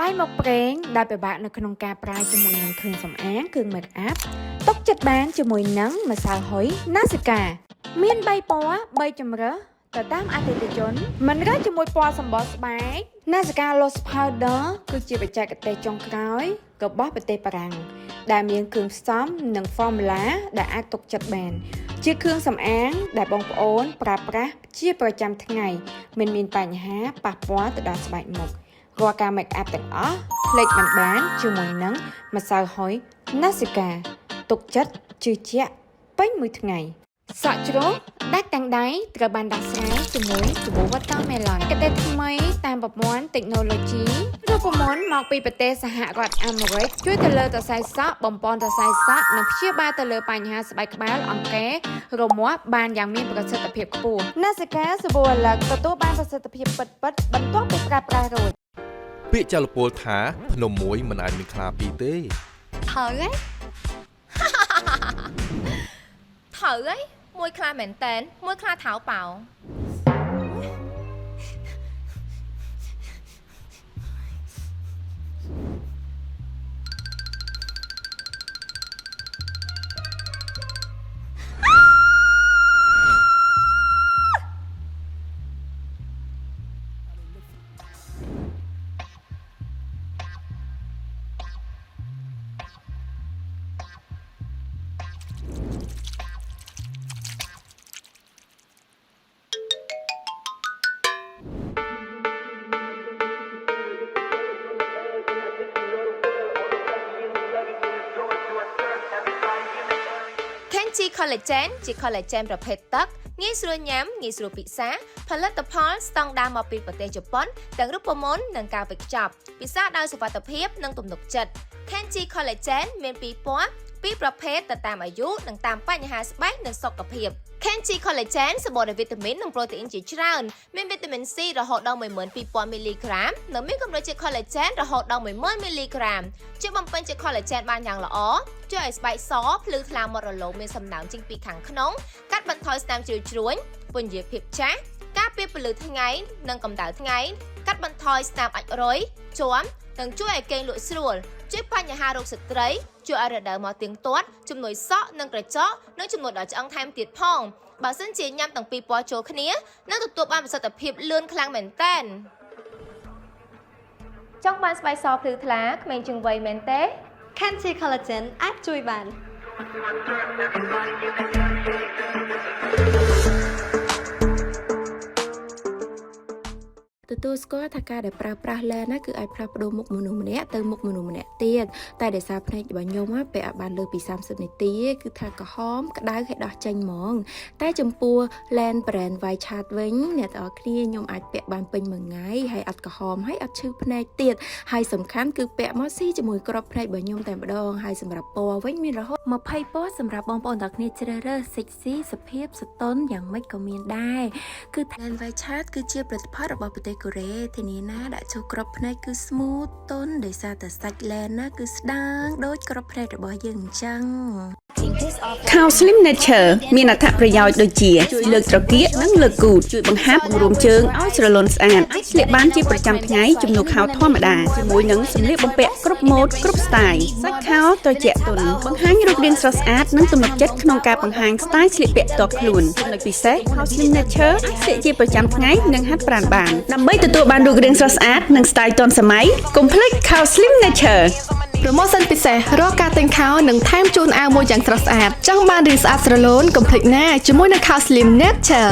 យមកប្រេងដែលពិបាកនៅក្នុងការប្រើជាមួយនឹងគ្រឿងសម្អាងគ្រឿង make up ទុកចិត្តបានជាមួយនឹងម្សៅហុយ Nasica មាន3ពណ៌3ជម្រើសទៅតាមអតិថិជនមិនរើជាមួយពណ៌សម្បុរស្បែក Nasica Loose Powder គឺជាបច្ចេកទេសចុងក្រោយរបស់ប្រទេសបារាំងដែលមានគ្រឿងផ្សំនិង formula ដែលអាចទុកចិត្តបានជាគ្រឿងសម្អាងដែលបងប្អូនប្រើប្រាស់ជាប្រចាំថ្ងៃមិនមានបញ្ហាប៉ះពាល់ទៅដល់ស្បែកមុខរាល់ការ make up ទាំងអស់ភ្លេចមិនបានជាមួយនឹងម្សៅហុយ Nasica ទុកចិត្តជឿជាក់ពេញមួយថ្ងៃសក់ជ្រោះដាច់ទាំងដៃត្រូវបានដោះស្រាយជាមួយសាប៊ូ Watermelon កទេថ្មីតាមប្រព័ន្ធ Technology រូបមន្តមកពីប្រទេសសហរដ្ឋអាមេរិកជួយទៅលើសរសៃសក់បំពន់សរសៃសក់និងព្យាបាលទៅលើបញ្ហាស្បែកក្បាលអង្គែរមាស់បានយ៉ាងមានប្រសិទ្ធភាពខ្ពស់ Nasica សាប៊ូអាឡឹកទទួលបានប្រសិទ្ធភាពពិតៗបន្ទាប់ពីប្រើប្រាស់រួចពាក្យចលពលថាភ្នំមួយមិនអាចមានខ្លាពីរទេត្រូវហីមួយខ្លាមែនតែនមួយខ្លាថៅប៉ោCollagen ជា collagen ប្រភេទទឹកងាយស្រួលញ៉ាំងាយស្រួលពិសាផលិតផលស្តង់ដារមកពីប្រទេសជប៉ុនទាំងរូបមន្តនិងការវេចខ្ចប់ពិសាដោយសុវត្ថិភាពនិងទំនុកចិត្ត Kenchi Collagen មាន2ពណ៌2ប្រភេទទៅតាមអាយុនិងតាមបញ្ហាស្បែកនិងសុខភាព Kenchi Collagen សម្បូរដោយវីតាមីននិងប្រូតេអ៊ីនជាច្រើនមានវីតាមីន C រហូតដល់ 12000 មីលីក្រាមនិងមានកម្រិតជា collagen រហូតដល់ 10000 មីលីក្រាមជួយបំពេញជា collagen បានយ៉ាងល្អជួយឲ្យស្បែកសភ្លឺថ្លាមាត់រលោងមានសំណើមចេញពីខាងក្នុងកាត់បន្ថយស្នាមជ្រីវជ្រួញពន្យាភាពចាស់ការពារពន្លឺថ្ងៃនិងកម្ដៅថ្ងៃកាត់បន្ថយស្នាមអាចរុយជាំនិងជួយឲ្យគេងលក់ស្រួលជួយបញ្ហារោគស្ត្រីជួយឲ្យរដូវមកទៀងទាត់ជំនួយសក់និងក្រចកនិងជំនួយដល់ឆ្អឹងថែមទៀតផងបើសិនជាញ៉ាំទាំងពីរពណ៌ចូលគ្នានឹងទទួលបានប្រសិទ្ធភាពលឿនខ្លាំងមែនទែនចង់បានស្បែកសភ្លឺថ្លាក្មេងជាងវ័យមែនទេ Kenchi Collagen អាចជួយបានទទួលស្គាល់ថាការដែលប្រើប្រាស់លែនណាគឺអាចផ្លាស់ប្ដូរមុខមនុស្សម្នាក់ទៅមុខមនុស្សម្នាក់ទៀតតែដោយសារភ្នែករបស់ខ្ញុំពេលអត់បានលើពី30នាទីគឺថាក្រហមក្តៅហើយដោះចេញហ្មងតែចំពោះលែន brand White Chat វិញអ្នកទាំងអស់គ្នាខ្ញុំអាចពាក់បានពេញមួយថ្ងៃហើយអត់ក្រហមហើយអត់ឈឺភ្នែកទៀតហើយសំខាន់គឺពាក់មកស៊ីជាមួយក្របភ្នែករបស់ខ្ញុំតែម្ដងហើយសម្រាប់ពណ៌វិញមានរហូត20ពណ៌សម្រាប់បងប្អូនទាំងគ្នាជ្រើសរើស sexy សុភាពសតុនយ៉ាងម៉េចក៏មានដែរគឺ Land White Chat គឺជាផលិតផលរបស់ប្រទេសកូរ៉េធានាណាដាក់ចូលក្របភ្នែកគឺ smooth ទន់ដោយសារតែសាច់ Land ណាគឺស្ដាងដូចក្របភ្នែករបស់យើងអញ្ចឹង Cow Slim Nature មានអត្ថប្រយោជន៍ដូចជាជួយលើកត្រគាកនិងលើកគូតជួយបង្ហាត់បង្រួមជើងឲ្យស្រលូនស្អាតអាចស្លៀកបានជាប្រចាំថ្ងៃជំនួសខោធម្មតាជាមួយនឹងសម្លៀកបំពាក់គ្រប់ម៉ូដគ្រប់ style សាច់ខោត្រជាក់ទន់បង្ហាញរូបរាងស្រស់ស្អាតនិងទំនុកចិត្តក្នុងការបង្ហាញ style ស្លៀកពាក់ផ្ទាល់ខ្លួនចំណុចពិសេស Cow Slim Nature ស្លៀកជាប្រចាំថ្ងៃនិងហាត់ប្រាណបានដើម្បីទទួលបានរូបរាងស្រស់ស្អាតនិង style ទាន់សម័យកុំភ្លេច Cow Slim Natureប្រូម៉ូសិនពិសេសរកការទិញខោនិងថែមជូនអាវមួយយ៉ាងស្រស់ស្អាតចង់បានរាងស្អាតស្រឡូនកុំភ្លេចណាជាមួយនឹង Cow Slim Nature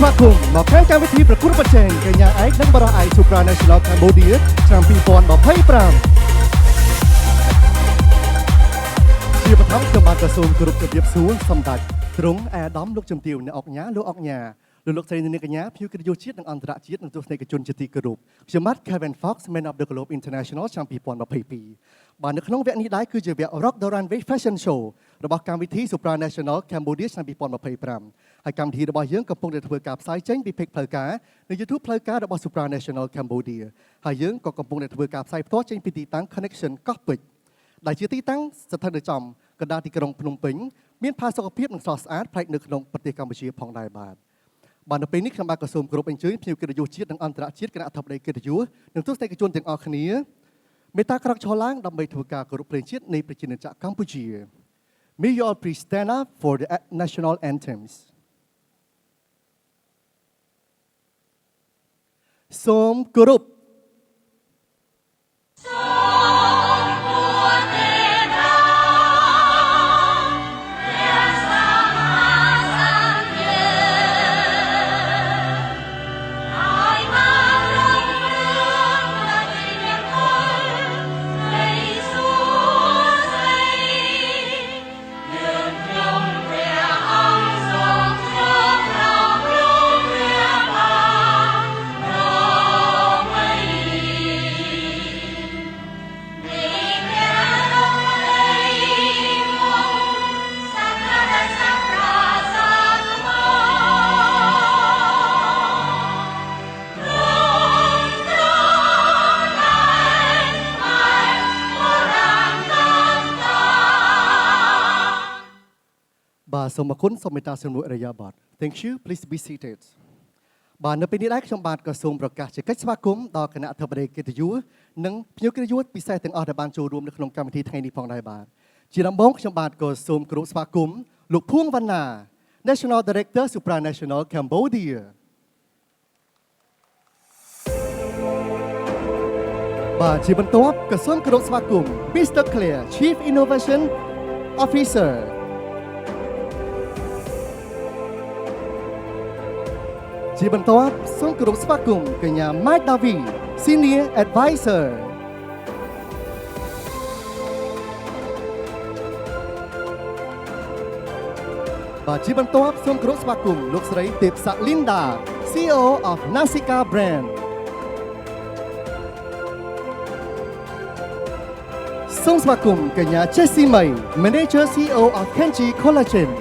ស្វាគមន៍មកកាន់កម្មវិធីប្រកួតប្រជែងកញ្ញាឯកនិងបរិះឯក Supranational Cambodia ឆ្នាំ2025ជាបឋមខ្ញុំបាទក៏សូមគោរពជម្រាបសួរសម្ដេចទ្រង់អាដាមលោកជំទាវអ្នកអុកញ៉ាលោកអុកញ៉ាលោកស្រីនាងកញ្ញាភ្ញៀវកិត្តិយសជាតិនិងអន្តរជាតិនិងទស្សនិកជនជាទីគោរពខ្ញុំបាទ Kevin Fox Man of the Globe International ឆ្នាំ2022បាទនៅក្នុងវគ្គនេះដែរគឺជាវគ្គ Rock the Runway Fashion Show របស់កម្មវិធី Supranational Cambodia ឆ្នាំ2025ហើយកម្មវិធីរបស់យើងកំពុងតែធ្វើការផ្សាយចេញពី Page ផ្លូវការនៅ YouTube ផ្លូវការរបស់ Supranational Cambodia ហើយយើងក៏កំពុងតែធ្វើការផ្សាយផ្ទាល់ចេញពីទីតាំង Connection កោះពេជ្រដែលជាទីតាំងស្ថិតនៅចំកណ្ដាលទីក្រុងភ្នំពេញមានផាសុកភាពនិងស្រស់ស្អាតប្លែកនៅក្នុងប្រទេសកម្ពុជាផងដែរបាទនៅពេលនេះខ្ញុំបាទក៏សូមគោរពអញ្ជើញភ្ញៀវកិត្តិយសជាតិនិងអន្តរជាតិគណៈអធិបតីកិត្តិយសនិងទស្សនិកជនទាំងអស់គ្នាមេត្តាក្រោកឈរឡើងដើម្បីធ្វើការគោរពព្រេងជាតិនៃប្រជាណាចក្រកម្ពុជា May you all please stand up for the national anthems សូមគោរពសូមអរគុណសូមមេត្តាសម្រួលអរិយាប័ត្រ Thank you please be seated បាទនៅពេលនេះដែរខ្ញុំបាទក៏សូមប្រកាសជាកិច្ចស្វាគមន៍ដល់គណៈអធិបតីកិត្តិយសនិងភ្ញៀវកិត្តិយសពិសេសទាំងអស់ដែលបានចូលរួមនៅក្នុងកម្មវិធីថ្ងៃនេះផងដែរបាទជាដំបូងខ្ញុំបាទក៏សូមគោរពស្វាគមន៍លោកភួងវណ្ណា National Director Supranational Cambodia បាទជាបន្ទាប់ក៏សូមគោរពស្វាគមន៍ Mr. Claire Chief Innovation Officerជាបន្ទាប់សូមគោរពស្វាគមន៍កញ្ញា Mike Davi Senior Advisor បាទជាបន្ទាប់សូមគោរពស្វាគមន៍លោកស្រីទេពសា Linda CEO of Nasika Brand សូមស្វាគមន៍កញ្ញា Jessie May Manager CEO of Kenji Collagen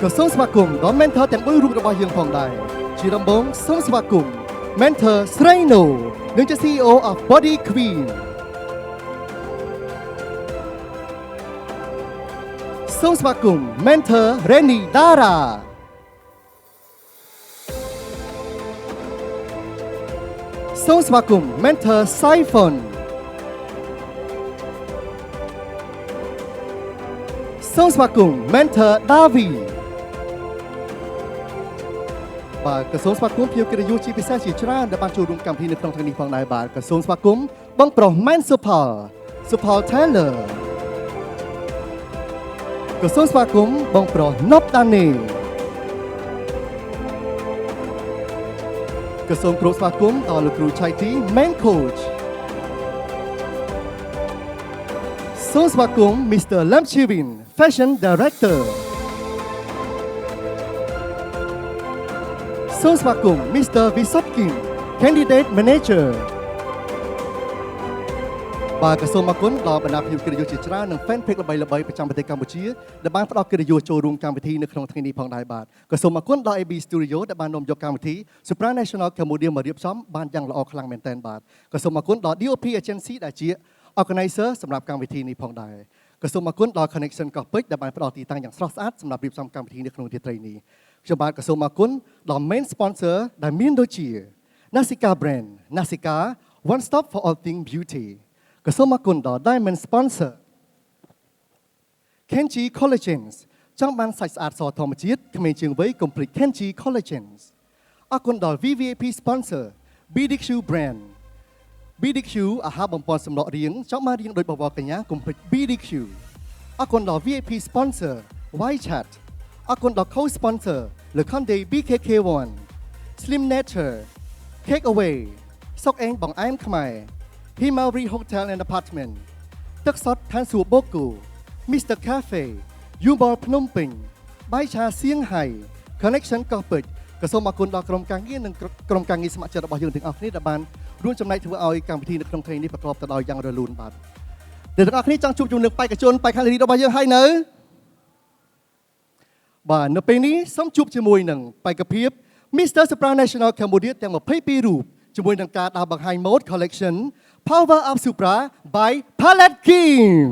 ក៏សូមស្វាគមន៍ដល់ mentor ទាំង3រូបរបស់យើងផងដែរជាដំបូងសូមស្វាគមន៍ mentor ស្រីណូនិងជា CEO of Body Queen សូមស្វាគមន៍ mentor Reni Dara សូមស្វាគមន៍ mentor Saifon សូមស្វាគមន៍ mentor Daviបាទក៏សូមស្វាគមន៍ភ្ញៀវកិត្តិយសជាពិសេសជាច្រើនដែលបានចូលរួមកម្មវិធីនៅក្នុងថ្ងៃនេះផងដែរបាទក៏សូមស្វាគមន៍បងប្រុស Man Supal Taylor ក៏សូមស្វាគមន៍បងប្រុស Nop Dane ក៏សូមគោរពស្វាគមន៍ដល់លោកគ្រូឆៃទី Main Coach សូមស្វាគមន៍ Mr. Lam Chivin Fashion Directorសូមស្វាគមន៍ Mr. Visotkin Candidate Manager បាទក៏សូមអរគុណដល់បណ្ដាភ្ញៀវកិត្តិយសជាច្រើននិង fan page ល្បីៗប្រចាំប្រទេសកម្ពុជាដែលបានផ្ដល់កិត្តិយសចូលរួមកម្មវិធីនៅក្នុងថ្ងៃនេះផងដែរបាទក៏សូមអរគុណដល់ AB Studio ដែលបាននាំយកកម្មវិធី Supranational Cambodia មករៀបចំបានយ៉ាងល្អខ្លាំងមែនទែនបាទក៏សូមអរគុណដល់ DOP Agency ដែលជា organizer សម្រាប់កម្មវិធីនេះផងដែរក៏សូមអរគុណដល់ Connection កោះពេជ្រដែលបានផ្ដល់ទីតាំងយ៉ាងស្រស់ស្អាតសម្រាប់រៀបចំកម្មវិធីនៅក្នុងរាត្រីនេះខ្ញុំបាទក៏សូមអរគុណដល់ main sponsor ដែលមានដូចជា Nasika Brand Nasika One Stop for All Things Beauty ក៏សូមអរគុណដល់ Diamond Sponsor Kenji Collagens ចង់បានសាច់ស្អាតសធម្មជាតិក្មេងជាងវ័យ Complete Kenji Collagens អរគុណដល់ VVIP Sponsor BDQ Brand BDQ អាហារបំពន់សម្លក់រាងចង់បានរាងដូចបវរកញ្ញា Complete BDQ អរគុណដល់ VIP Sponsor White Chat អរគុណដល់ co-sponsor លើ Conde BKK1 Slim Nature Cake Away សុកអេងបងអែមខ្មែរ Himawari Hotel and Apartment ទឹកសុទ្ធឋានសួគ៌បូកូ Mr Cafe Yubor ភ្នំពេញបាយឆាសៀងហៃ Connection កោះពេជ្រក៏សូមអរគុណដល់ក្រុមការងារនិងក្រុមការងារស្ម័គ្រចិត្តរបស់យើងទាំងអស់គ្នាដែលបានរួមចំណែកធ្វើឲ្យកម្មវិធីនៅក្នុងថ្ងៃនេះប្រកបទៅដោយយ៉ាងរលូនបាទអ្នកទាំងអស់គ្នាចង់ជួបជុំនឹងបេក្ខជនបេក្ខនារីរបស់យើងហើយនៅបាទនៅពេលនេះសូមជួបជាមួយនឹងបេក្ខភាព Mr Supranational Cambodia ទាំង22រូបជាមួយនឹងការដើរបង្ហាញ Mode Collection Power of Supra by Palette King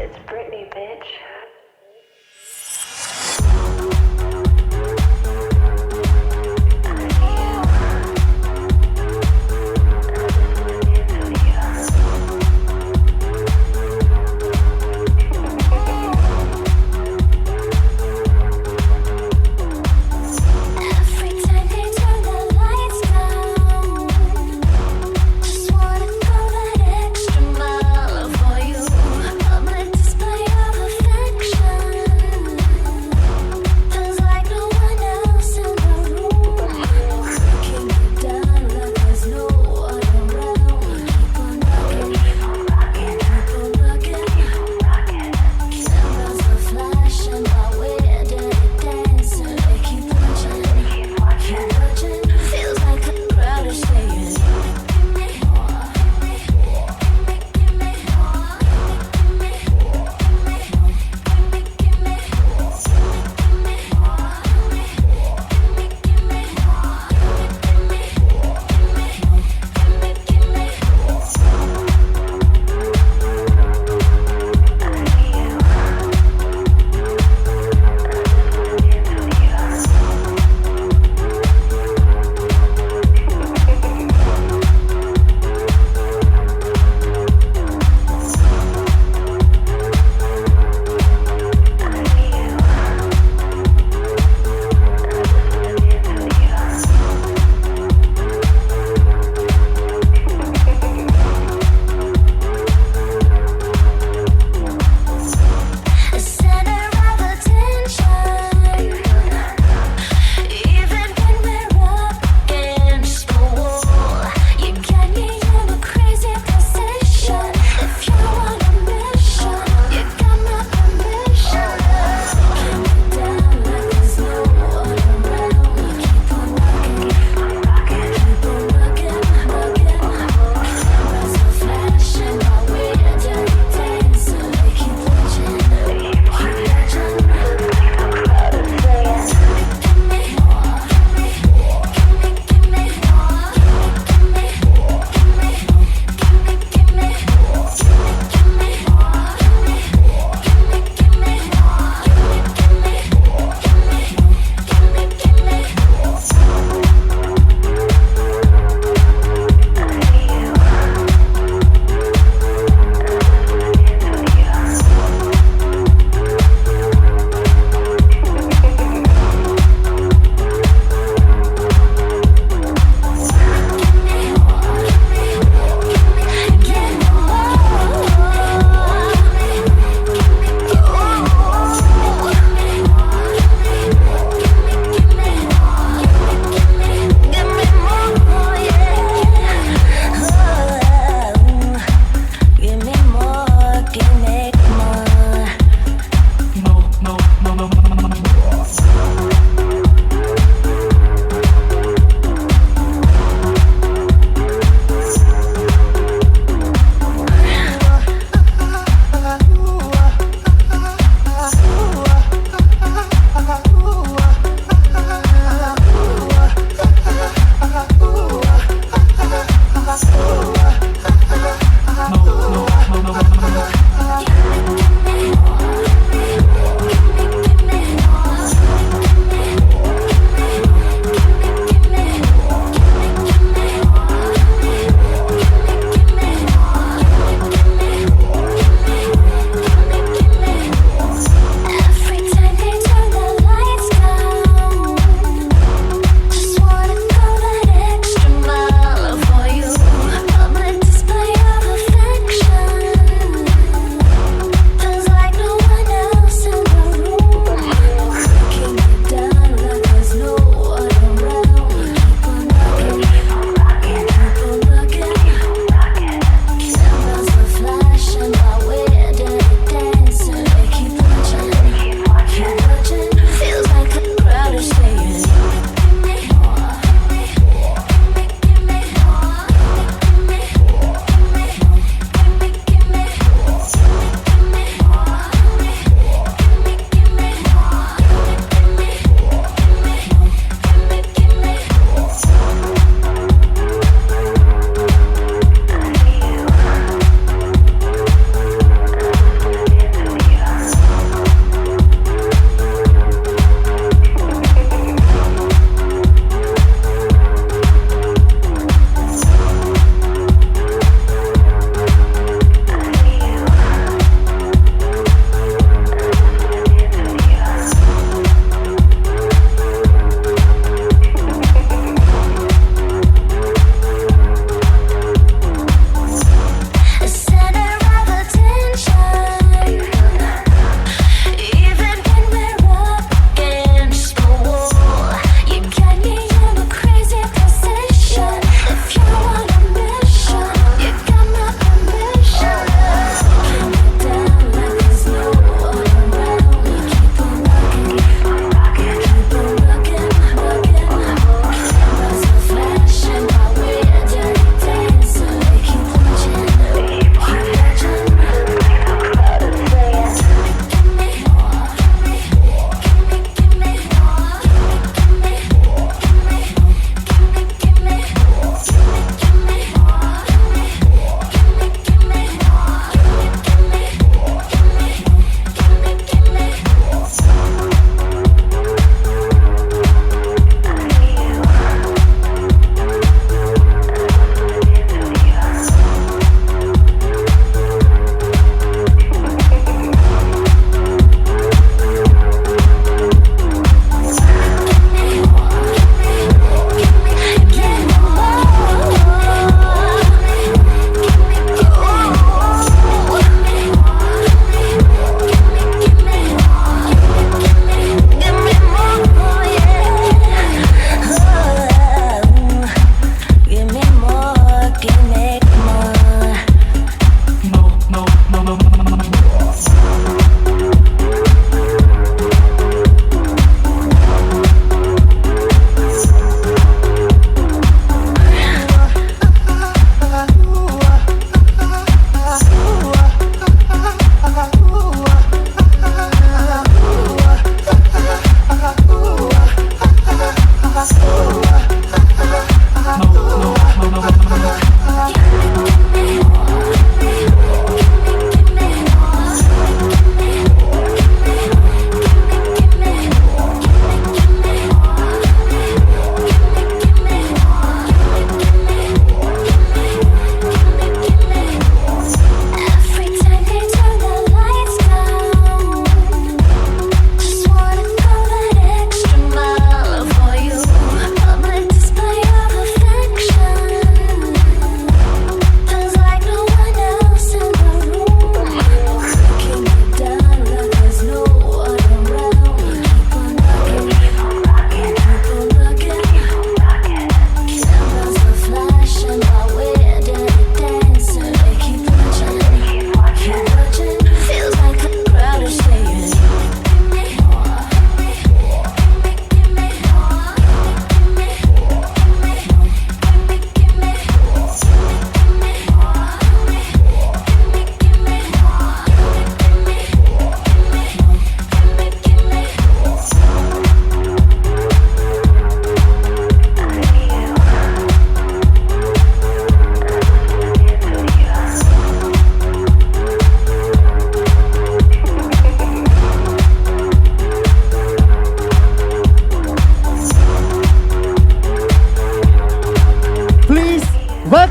It's Britney, bitch. I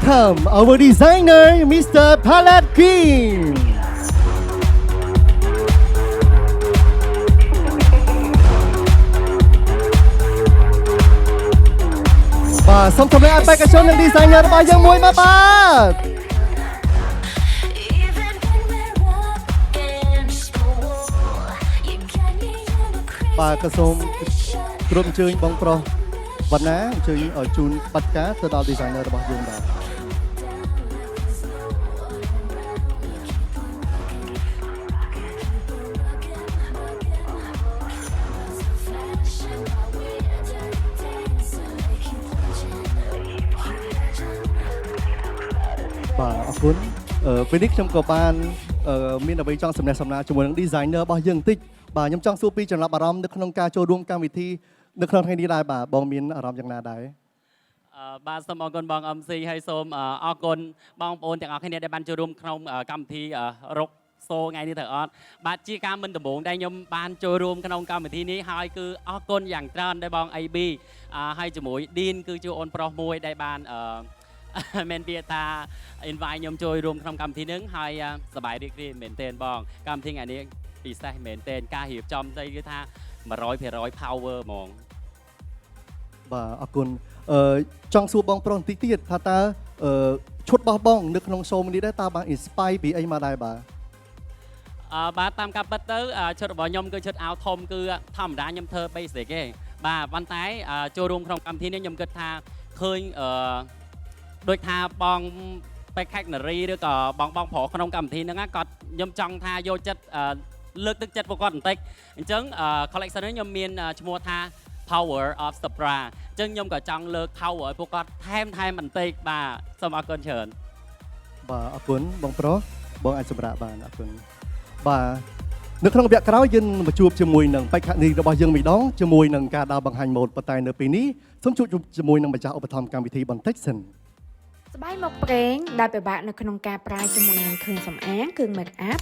welcome our designer, Mr. Palette King. បាទសូមជំរាបអបេក្ខជននិង designer របស់យើងមួយមកបាទបាទក៏សូមគ្រប់អញ្ជើញបងប្រុសវណ្ណាអញ្ជើញឲ្យជូនប័ណ្ណការទៅដល់ designer របស់យើងបាទបាទអរគុណពេលនេះខ្ញុំក៏បានមានអ្វីចង់សំណេះសំណាលជាមួយនឹង designer របស់យើងបន្តិចបាទខ្ញុំចង់សួរពីចំណាប់អារម្មណ៍នៅក្នុងការចូលរួមកម្មវិធីនៅក្នុងថ្ងៃនេះដែរបាទបងមានអារម្មណ៍យ៉ាងណាដែរបាទសូមអរគុណបង MC ហើយសូមអរគុណបងប្អូនទាំងអស់គ្នាដែលបានចូលរួមក្នុងកម្មវិធីរកសូថ្ងៃនេះទៅអត់បាទជាការមិនដំបូងដែលខ្ញុំបានចូលរួមក្នុងកម្មវិធីនេះហើយគឺអរគុណយ៉ាងច្រើនដែលបង AB ហើយជាមួយ Dean គឺជាអូនប្រុសមួយដែលបានមែនពាក្យថា invite ខ្ញុំចូលរួមក្នុងកម្មវិធីនឹងហើយសប្បាយរីករាយមែនទែនបងកម្មវិធីថ្ងៃនេះពិសេសមែនទែនការរៀបចំទៅគឺថា 100% power ហ្មងបាទអរគុណចង់សួរបងប្រុសបន្តិចទៀតថាតើឈុតរបស់បងនៅក្នុង show នេះដែរតើបាន inspire ពីអីមកដែរបាទបាទតាមការពិតទៅឈុតរបស់ខ្ញុំគឺឈុតអាវធំគឺធម្មតាខ្ញុំធ្វើ basic ទេបាទប៉ុន្តែចូលរួមក្នុងកម្មវិធីនេះខ្ញុំគិតថាឃើញដូចថាបងបេក្ខនារីឬក៏បងប្រុសក្នុងកម្មវិធីហ្នឹងគាត់ខ្ញុំចង់ថាយកចិត្តលើកទឹកចិត្តពួកគាត់បន្តិចអញ្ចឹង collection នេះខ្ញុំមានឈ្មោះថា Power of Supra អញ្ចឹងខ្ញុំក៏ចង់លើក power ឲ្យពួកគាត់ថែមបន្តិចបាទសូមអរគុណច្រើនបាទអរគុណបងប្រុសបងអាចសម្រាប់បានអរគុណបាទនៅក្នុងវគ្គក្រោយយើងមកជួបជាមួយនឹងបេក្ខនារីរបស់យើងម្ដងជាមួយនឹងការដើរបង្ហាញម៉ូដប៉ុន្តែនៅពេលនេះសូមជួបជាមួយនឹងម្ចាស់ឧបត្ថម្ភកម្មវិធីបន្តិចសិនស្បែកមុខប្រេងដែលពិបាកនៅក្នុងការប្រើជាមួយនឹងគ្រឿងសម្អាងគ្រឿង make up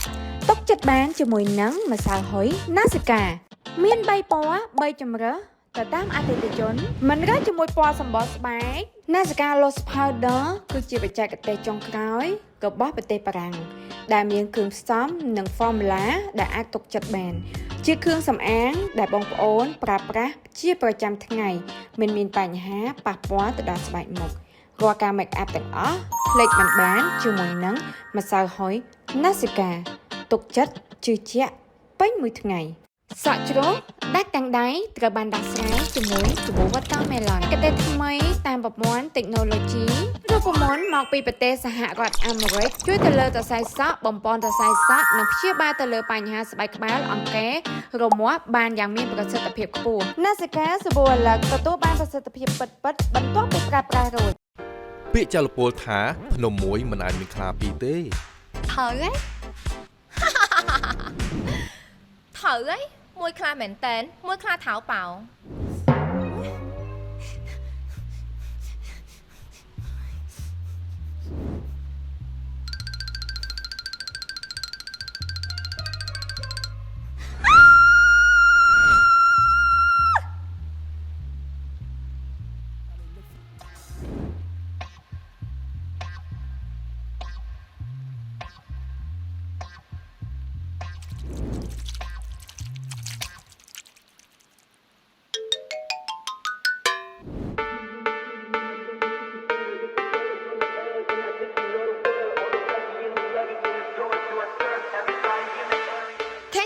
ទុកចិត្តបានជាមួយនឹងម្សៅហុយ Nasica មាន3ពណ៌3ជម្រើសទៅតាមអតិថិជនមិនរើសជាមួយពណ៌សម្បុរស្បែក Nasica Loose Powder គឺជាបច្ចេកទេសចុងក្រោយរបស់ប្រទេសបារាំងដែលមានគ្រឿងផ្សំនិង formula ដែលអាចទុកចិត្តបានជាគ្រឿងសម្អាងដែលបងប្អូនប្រើប្រាស់ជាប្រចាំថ្ងៃមិនមានបញ្ហាប៉ះពាល់ទៅដល់ស្បែកមុខរាល់ការ make up ទាំងអស់ផ្លេចមិនបានជាមួយនឹងម្សៅហុយ Nasica ទុកចិត្តជឿជាក់ពេញមួយថ្ងៃសក់ជ្រោះដាច់ទាំងដៃត្រូវបានដោះស្រាយជាមួយសាប៊ូ Watermelon កតេថ្មីតាមប្រព័ន្ធ Technology រូបមន្តមកពីប្រទេសសហរដ្ឋអាមេរិកជួយទៅលើសរសៃសក់បំពន់សរសៃសក់និងព្យាបាលទៅលើបញ្ហាស្បែកក្បាលអង្គែរមាស់បានយ៉ាងមានប្រសិទ្ធភាពខ្ពស់ Nasica សាប៊ូអាឡឹកទទួលបានប្រសិទ្ធភាពពិតៗបន្ទាប់ពីប្រើប្រាស់រួចពាក្យចលពលថាភ្នំមួយមិនអាចមានខ្លាពីរទេត្រូវហីមួយខ្លាមែនតែនមួយខ្លាថៅប៉ោ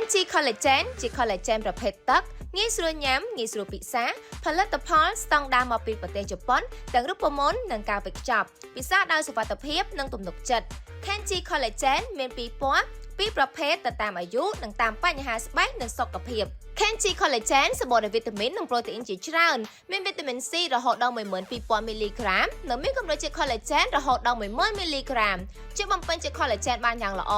Kenchi Collagen ជា collagen ប្រភេទទឹកងាយស្រួលញ៉ាំងាយស្រួលពិសាផលិតផលស្តង់ដារមកពីប្រទេសជប៉ុនទាំងរូបមន្តនិងការវេចខ្ចប់ពិសាដោយសុវត្ថិភាពនិងទំនុកចិត្ត Kenchi Collagen មាន2ពណ៌2ប្រភេទទៅតាមអាយុនិងតាមបញ្ហាស្បែកនិងសុខភាព Kenchi Collagen សម្បូរដោយវីតាមីននិងប្រូតេអ៊ីនជាច្រើនមានវីតាមីន C រហូតដល់ 12000 មីលីក្រាមនិងមានកម្រិតជា collagen រហូតដល់ 10000 មីលីក្រាមជួយបំពេញជា collagen បានយ៉ាងល្អ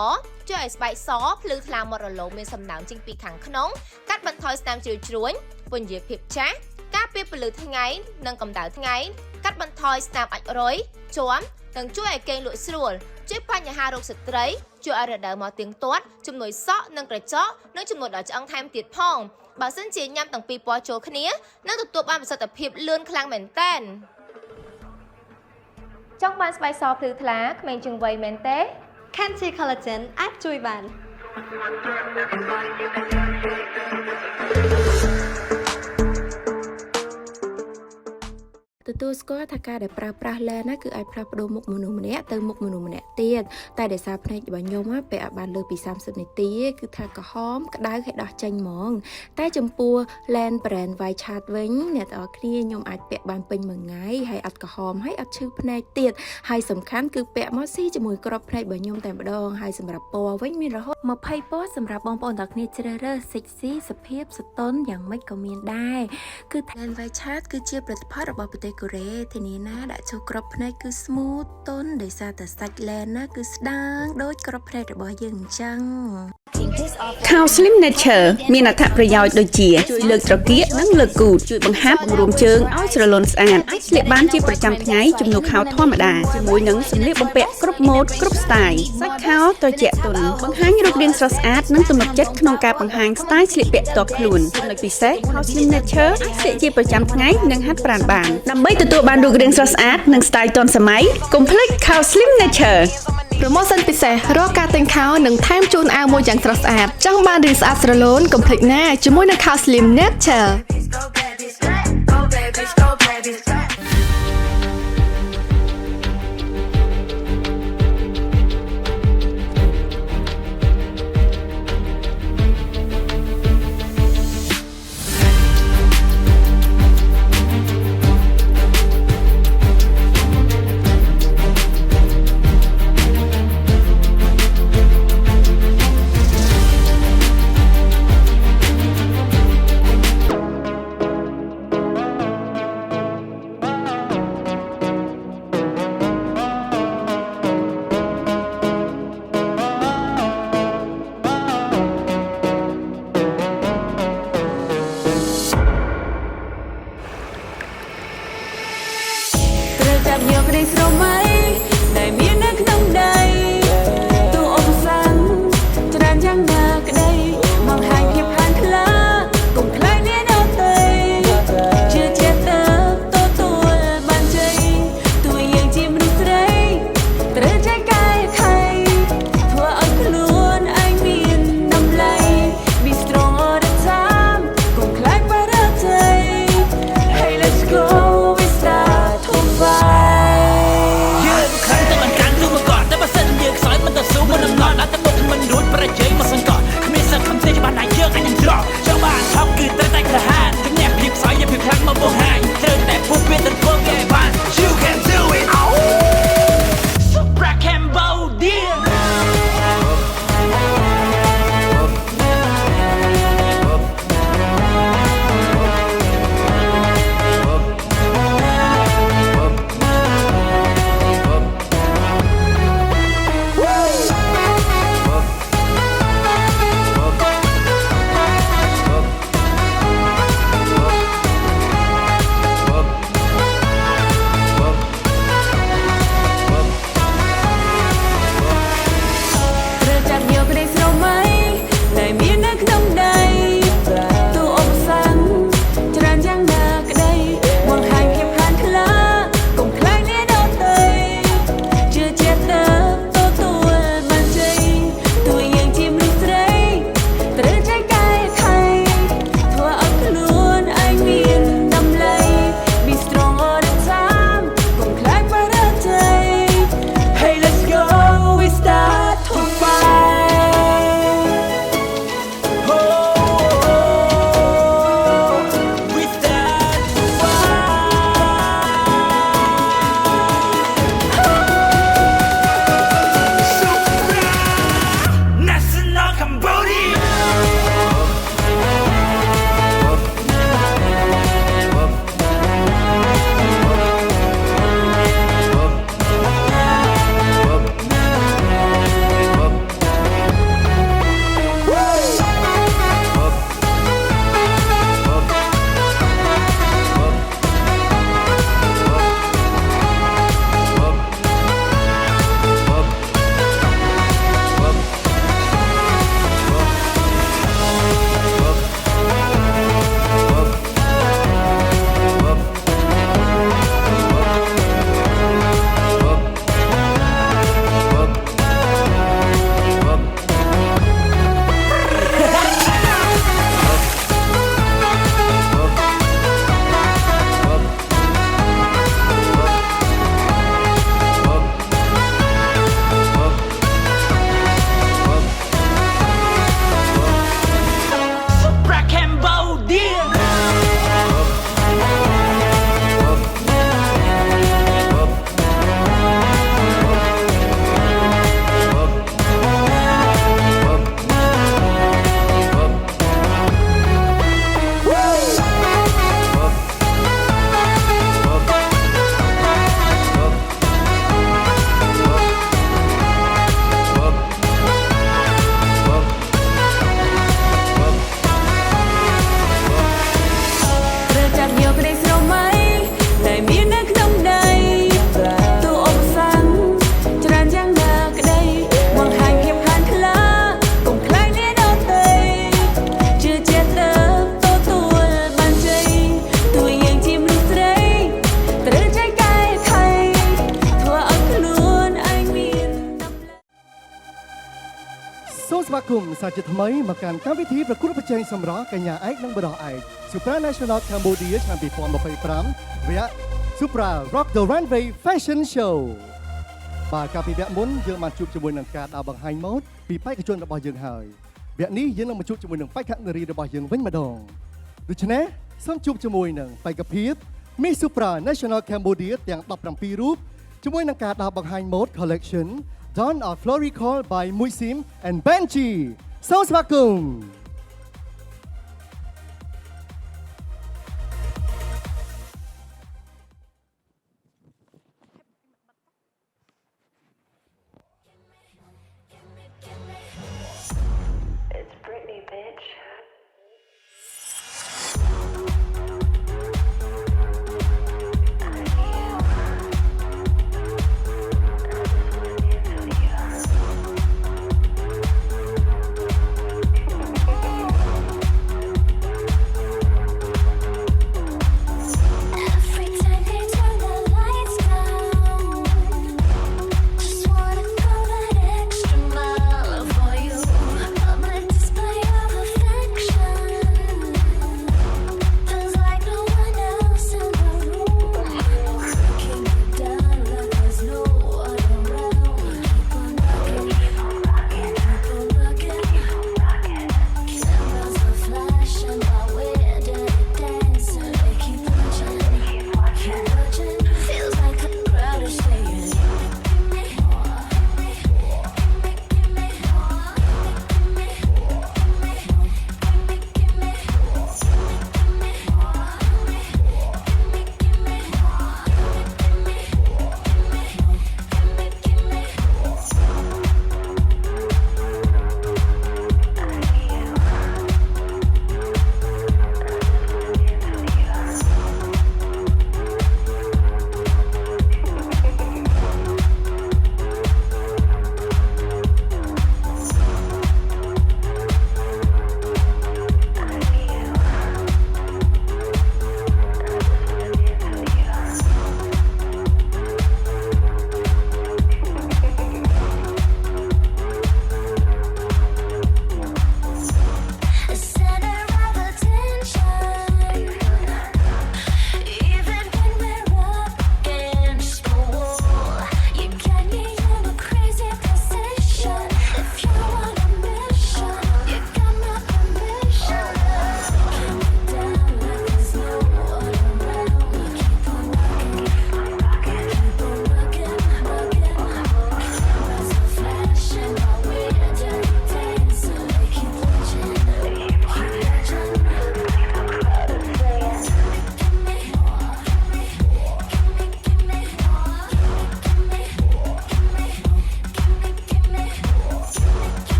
ជួយឲ្យស្បែកសភ្លឺថ្លាមាត់រលោងមានសំណើមចេញពីខាងក្នុងកាត់បន្ថយស្នាមជ្រីវជ្រួញពន្យាភាពចាស់ការពារពន្លឺថ្ងៃនិងកម្ដៅថ្ងៃកាត់បន្ថយស្នាមអាចរុយជាំនិងជួយឲ្យគេងលក់ស្រួលជួយបញ្ហារោគស្ត្រីជួយឲ្យរដូវមកទៀងទាត់ជំនួយសក់និងក្រចកនិងជំនួយដល់ឆ្អឹងថែមទៀតផងបើសិនជាញ៉ាំទាំងពីរពណ៌ចូលគ្នានឹងទទួលបានប្រសិទ្ធភាពលឿនខ្លាំងមែនទែន ចង់បានស្បែកសភ្លឺថ្លាក្មេងជាងវ័យមែនទេ Kenchi Collagen អាចជួយបាន ទទួលស្គាល់ថាការដែលប្រើប្រាស់លែនណាគឺអាចផ្លាស់ប្ដូរមុខមនុស្សម្នាក់ទៅមុខមនុស្សម្នាក់ទៀតតែដោយសារភ្នែករបស់ខ្ញុំពេលអាចបានលើពី30នាទីគឺថាក្រហមក្តៅហើយដោះចេញហ្មងតែចំពោះលែន brand White Chat វិញអ្នកទាំងអស់គ្នាខ្ញុំអាចពាក់បានពេញមួយថ្ងៃហើយអត់ក្រហមហើយអត់ឈឺភ្នែកទៀតហើយសំខាន់គឺពាក់មកស៊ីជាមួយក្របភ្នែករបស់ខ្ញុំតែម្ដងហើយសម្រាប់ពណ៌វិញមានរហូត20ពណ៌សម្រាប់បងប្អូនទាំងគ្នាជ្រើសរើស sexy សុភាពសតុនយ៉ាងម៉េចក៏មានដែរគឺ Land White Chat គឺជាផលិតផលរបស់ប្រទេសកូរ៉េធានាណាដាក់ចូលក្របភ្នែកគឺ smooth ទន់ដោយសារតែសាច់ Land ណាគឺស្ដាងដូចក្របភ្នែករបស់យើងអញ្ចឹង Cow Slim Nature មានអត្ថប្រយោជន៍ដូចជាជួយលើកត្រគាកនិងលើកគូតជួយបង្ហាត់បង្រួមជើងឲ្យស្រលូនស្អាតអាចស្លៀកបានជាប្រចាំថ្ងៃជំនួសខោធម្មតាជាមួយនឹងសម្លៀកបំពាក់គ្រប់ម៉ូដគ្រប់ស្ទាយសាច់ខោត្រជាក់ទន់បង្ហាញរូបរាងស្រស់ស្អាតនិងទំនុកចិត្តក្នុងការបង្ហាញស្ទាយស្លៀកពាក់ផ្ទាល់ខ្លួនចំណុចពិសេស Cow Slim Nature អាចស្លៀកជាប្រចាំថ្ងៃនិងហាត់ប្រាណបានដើម្បីទទួលបានរូបរាងស្រស់ស្អាតនិងស្ទាយទាន់សម័យកុំភ្លេច Cow Slim Nature ប្រូម៉ូសិនពិសេសរាល់ការទិញខោនឹងថែមជូនអាវមួយយ៉ាងស្រស់ស្អាតចង់បានរាងស្អាតស្រឡូនកុំភ្លេចណាជាមួយនឹង Cow Slim Nature គមន៍សាជាថ្មីមកកាន់កម្មវិធីប្រកួតប្រជែងសម្រស់កញ្ញាឯកនិងបុរសឯក Supra National Cambodia ឆ្នាំ2025 វគ្គ Supra Rock the Runway Fashion Show បាទកាលពីវគ្គមុនយើងបានជួបជាមួយនឹងការដើរបង្ហាញម៉ូដពីបេក្ខជនរបស់យើងហើយវគ្គនេះយើងនឹងមកជួបជាមួយនឹងបេក្ខនារីរបស់យើងវិញម្ដងដូច្នេះសូមជួបជាមួយនឹងបេក្ខភាព Miss Supra National Cambodia ទាំង17រូបជាមួយនឹងការដើរបង្ហាញម៉ូដ Collection Dawn of Florical by Muisim and Benji សូមស្វាគមន៍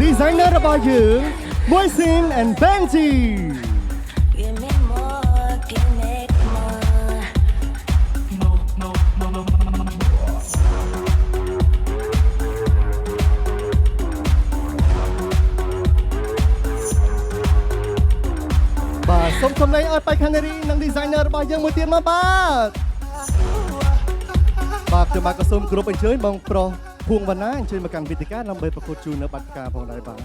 designer របស់យើង Moisin and Benji បាទសូមសំឡេងឲ្យបេក្ខនារីនិង designer របស់យើងមួយទៀតមកបាទខ្ញុំបាទក៏សូមគោរពអញ្ជើញបងប្រុសភួងវណ្ណាអញ្ជើញមកកាន់វេទិកាដើម្បីប្រកួតជូននៅបាត់ផ្កាផងដែរបាទ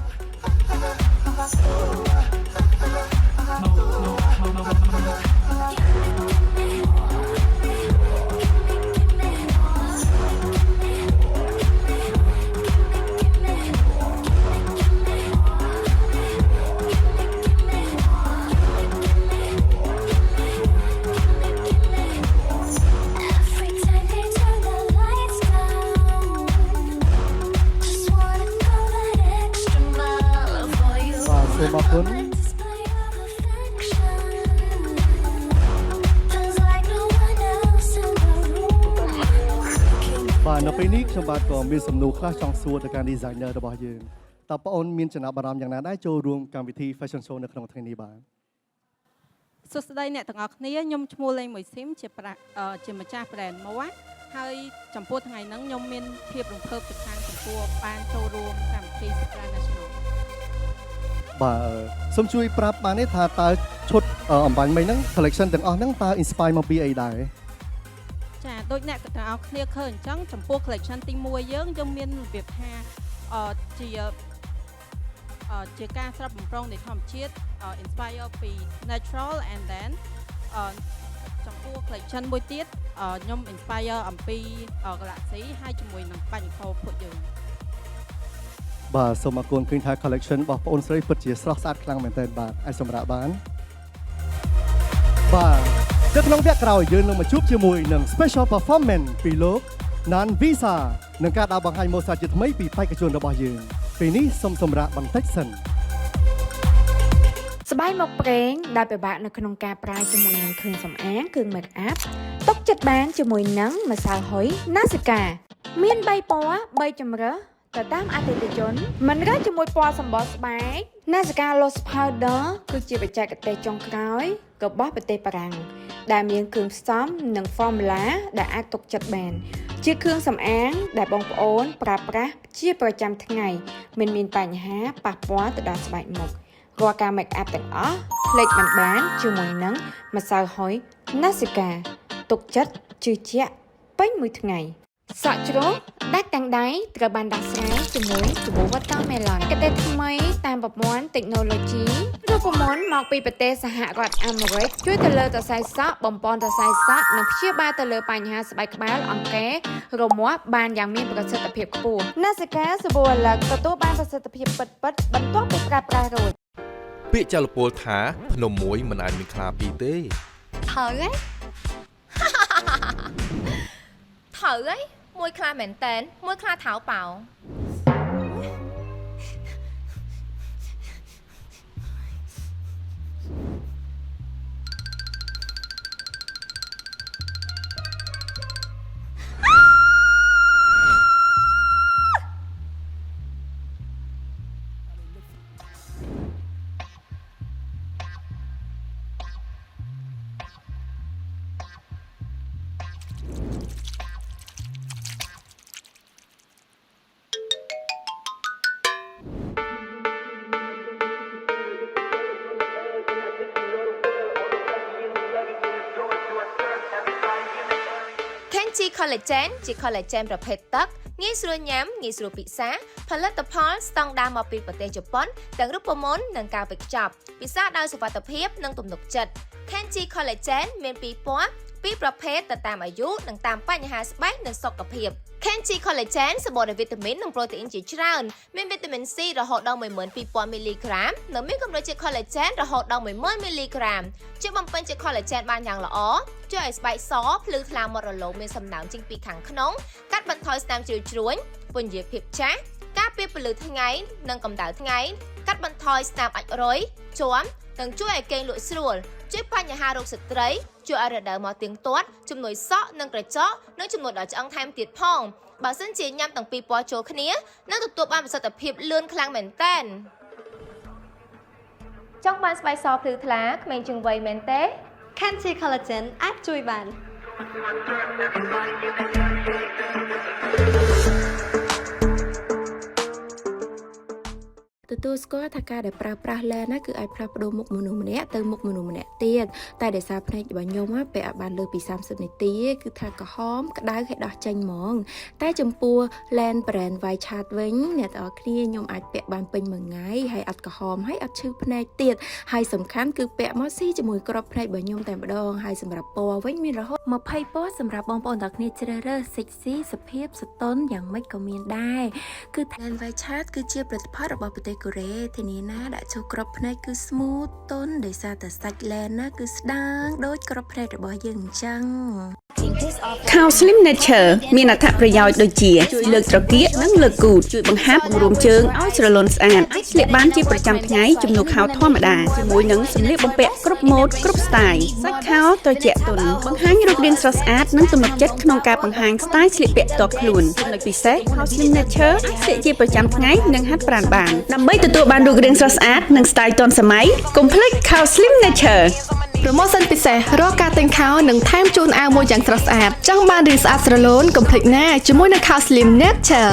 សូមអរគុណបាទនៅពេលនេះខ្ញុំបាទក៏មានសំណួរខ្លះចង់សួរទៅកាន់ designer របស់យើងតើបងអូនមានចំណាប់អារម្មណ៍យ៉ាងណាដែរចូលរួមកម្មវិធី fashion show នៅក្នុងថ្ងៃនេះបាទ សួស្តីអ្នកទាំងអស់គ្នាខ្ញុំឈ្មោះលេងមួយស៊ីមជាម្ចាស់ brand ម៉ូដហើយចំពោះថ្ងៃហ្នឹងខ្ញុំមានភាពរំភើបទៅខាងចំពោះបានចូលរួមកម្មវិធី Supra National បាទសូមជួយប្រាប់បានទេថាតើឈុតអំបញ្ញមិញហ្នឹង collection ទាំងអស់ហ្នឹងតើ inspire មកពីអីដែរ ចាដូចអ្នកទាំងអស់គ្នាឃើញអញ្ចឹងចំពោះ collection ទី1យើងមានរបៀបថាជាការស្រាប់បំរុងនៃធម្មជាតិ inspire ពី natural and then ចំពោះ collection មួយទៀតខ្ញុំ inspire អំពី galaxy ហើយជាមួយនឹងបញ្ញខោពួកយើង បាទសូមអរគុណឃើញថា collection របស់បងអូនស្រីពិតជាស្រស់ស្អាតខ្លាំងមែនទែនបាទអាចសម្រាប់បានបាទនៅក្នុងវគ្គក្រោយយើងនឹងមកជួបជាមួយនឹង special performance ពីលោក Nan Visa នឹងការដើរបង្ហាញម៉ូសាជាថ្មីពីបេក្ខជនរបស់យើងពេលនេះសូមសម្រាប់បន្តិចសិន ស្បែកមុខប្រេងដែលពិបាកនៅក្នុងការប្រើជាមួយនឹងគ្រឿងសម្អាងគ្រឿង make up ទុកចិត្តបានជាមួយនឹងម្សៅហុយ Nasica មាន 3 ពណ៌ 3 ជម្រើសទៅតាមអតិថិជនមិនរើសជាមួយពណ៌សម្បុរស្បែក Nasica Loose Powder គឺជាបច្ចេកទេសចុងក្រោយរបស់ប្រទេសបារាំងដែលមានគ្រឿងផ្សំនិង formula ដែលអាចទុកចិត្តបានជាគ្រឿងសម្អាងដែលបងប្អូនប្រើប្រាស់ជាប្រចាំថ្ងៃមិនមានបញ្ហាប៉ះពាល់ទៅដល់ស្បែកមុខ រាល់ការ make up ទាំងអស់ផ្លេចមិនបានជាមួយនឹងម្សៅហុយ Nasica ទុកចិត្តជឿជាក់ពេញមួយថ្ងៃសក់ជ្រោះដាច់ទាំងដៃត្រូវបានដោះស្រាយជាមួយសាប៊ូ Watermelon កតេថ្មីតាមប្រព័ន្ធ technology រូបមន្តមកពីប្រទេសសហរដ្ឋអាមេរិកជួយទៅលើសរសៃសក់បំពន់សរសៃសក់និងព្យាបាលទៅលើបញ្ហាស្បែកក្បាលអង្គែរមាស់បានយ៉ាងមានប្រសិទ្ធភាពខ្ពស់ Nasica សាប៊ូអាឡឹកទទួលបានប្រសិទ្ធភាពពិតៗបន្ទាប់ពីប្រើប្រាស់រួច ពាក្យចលពលថាភ្នំមួយមិនអាចមានខ្លាពីរទេ ត្រូវហីមួយខ្លាមែនតែនមួយខ្លាថៅប៉ោ Kenchi Collagen ជា collagen ប្រភេទទឹកងាយស្រួលញ៉ាំងាយស្រួលពិសាផលិតផលស្តង់ដារមកពីប្រទេសជប៉ុនទាំងរូបមន្តនិងការវេចខ្ចប់ពិសាដោយសុវត្ថិភាពនិងទំនុកចិត្ត Kenchi Collagen មានពីរពណ៌ពីរប្រភេទទៅតាមអាយុនិងតាមបញ្ហាស្បែកនិងសុខភាព Kenchi Collagen សម្បូរដោយវីតាមីននិងប្រូតេអ៊ីនជាច្រើនមានវីតាមីន C រហូតដល់ 12000 មីលីក្រាមនិងមានកម្រិតជា collagen រហូតដល់ 10000 មីលីក្រាមជួយបំពេញជា collagen បានយ៉ាងល្អជួយឲ្យស្បែកសភ្លឺថ្លាមាត់រលោងមានសំណើមចេញពីខាងក្នុងកាត់បន្ថយស្នាមជ្រីវជ្រួញពន្យាភាពចាស់ការពារពន្លឺថ្ងៃនិងកម្ដៅថ្ងៃកាត់បន្ថយស្នាមអាចរុយជាំនិងជួយឲ្យគេងលក់ស្រួលជួយបញ្ហារោគស្ត្រីជួយឲ្យរដូវមកទៀងទាត់ជំនួយសក់និងក្រចកនិងជំនួយដល់ឆ្អឹងថែមទៀតផង បើសិនជាញ៉ាំទាំងពីរពណ៌ចូលគ្នានឹងទទួលបានប្រសិទ្ធភាពលឿនខ្លាំងមែនទែនចង់បានស្បែកសភ្លឺថ្លាក្មេងជាងវ័យមែនទេ Canxi Collagen អាចជួយបាន ទទួលស្គាល់ថាការដែលប្រើប្រាស់លែនណាគឺអាចផ្លាស់ប្ដូរមុខមនុស្សម្នាក់ទៅមុខមនុស្សម្នាក់ទៀតតែដោយសារភ្នែករបស់ខ្ញុំពេលអាចបានលើពី30នាទីគឺថាក្រហមក្តៅហើយដោះចេញហ្មងតែចំពោះលែន brand White Chat វិញអ្នកទាំងអស់គ្នាខ្ញុំអាចពាក់បានពេញមួយថ្ងៃហើយអត់ក្រហមហើយអត់ឈឺភ្នែកទៀតហើយសំខាន់គឺពាក់មកស៊ីជាមួយក្របភ្នែករបស់ខ្ញុំតែម្ដងហើយសម្រាប់ពណ៌វិញមានរហូត20ពណ៌សម្រាប់បងប្អូនទាំងគ្នាជ្រើសរើស sexy សុភាពសតុនយ៉ាងម៉េចក៏មានដែរគឺ Land White Chat គឺជាផលិតផលរបស់ប្រទេសកូរ៉េធានាណាដាក់ចូលក្របភ្នែកគឺ smooth ទន់ដោយសារតែសាច់ Land ណាគឺស្ដាងដូចក្របភ្នែករបស់យើងអញ្ចឹង Cow Slim Nature មានអត្ថប្រយោជន៍ដូចជាជួយលើកត្រគាកនិងលើកគូតជួយបង្ហាត់បង្រួមជើងឲ្យស្រលូនស្អាតអាចស្លៀកបានជាប្រចាំថ្ងៃជំនួសខោធម្មតាជាមួយនឹងសម្លៀកបំពាក់គ្រប់ម៉ូដគ្រប់ style សាច់ខោត្រជាក់ទន់បង្ហាញរូបរាងស្រស់ស្អាតនិងទំនុកចិត្តក្នុងការបង្ហាញ style ស្លៀកពាក់ផ្ទាល់ខ្លួនចំណុចពិសេស Cow Slim Nature អាចស្លៀកជាប្រចាំថ្ងៃនិងហាត់ប្រាណបានដើម្បីទទួលបានរូបរាងស្រស់ស្អាតនិង style ទាន់សម័យកុំភ្លេច Cow Slim Nature ប្រូម៉ូសិនពិសេសរាល់ការទិញខោនឹងថែមជូនអាវមួយយ៉ាងស្រស់ស្អាតចង់បានរាងស្អាតស្រឡូនកុំភ្លេចណាជាមួយនឹង Cow Slim Nature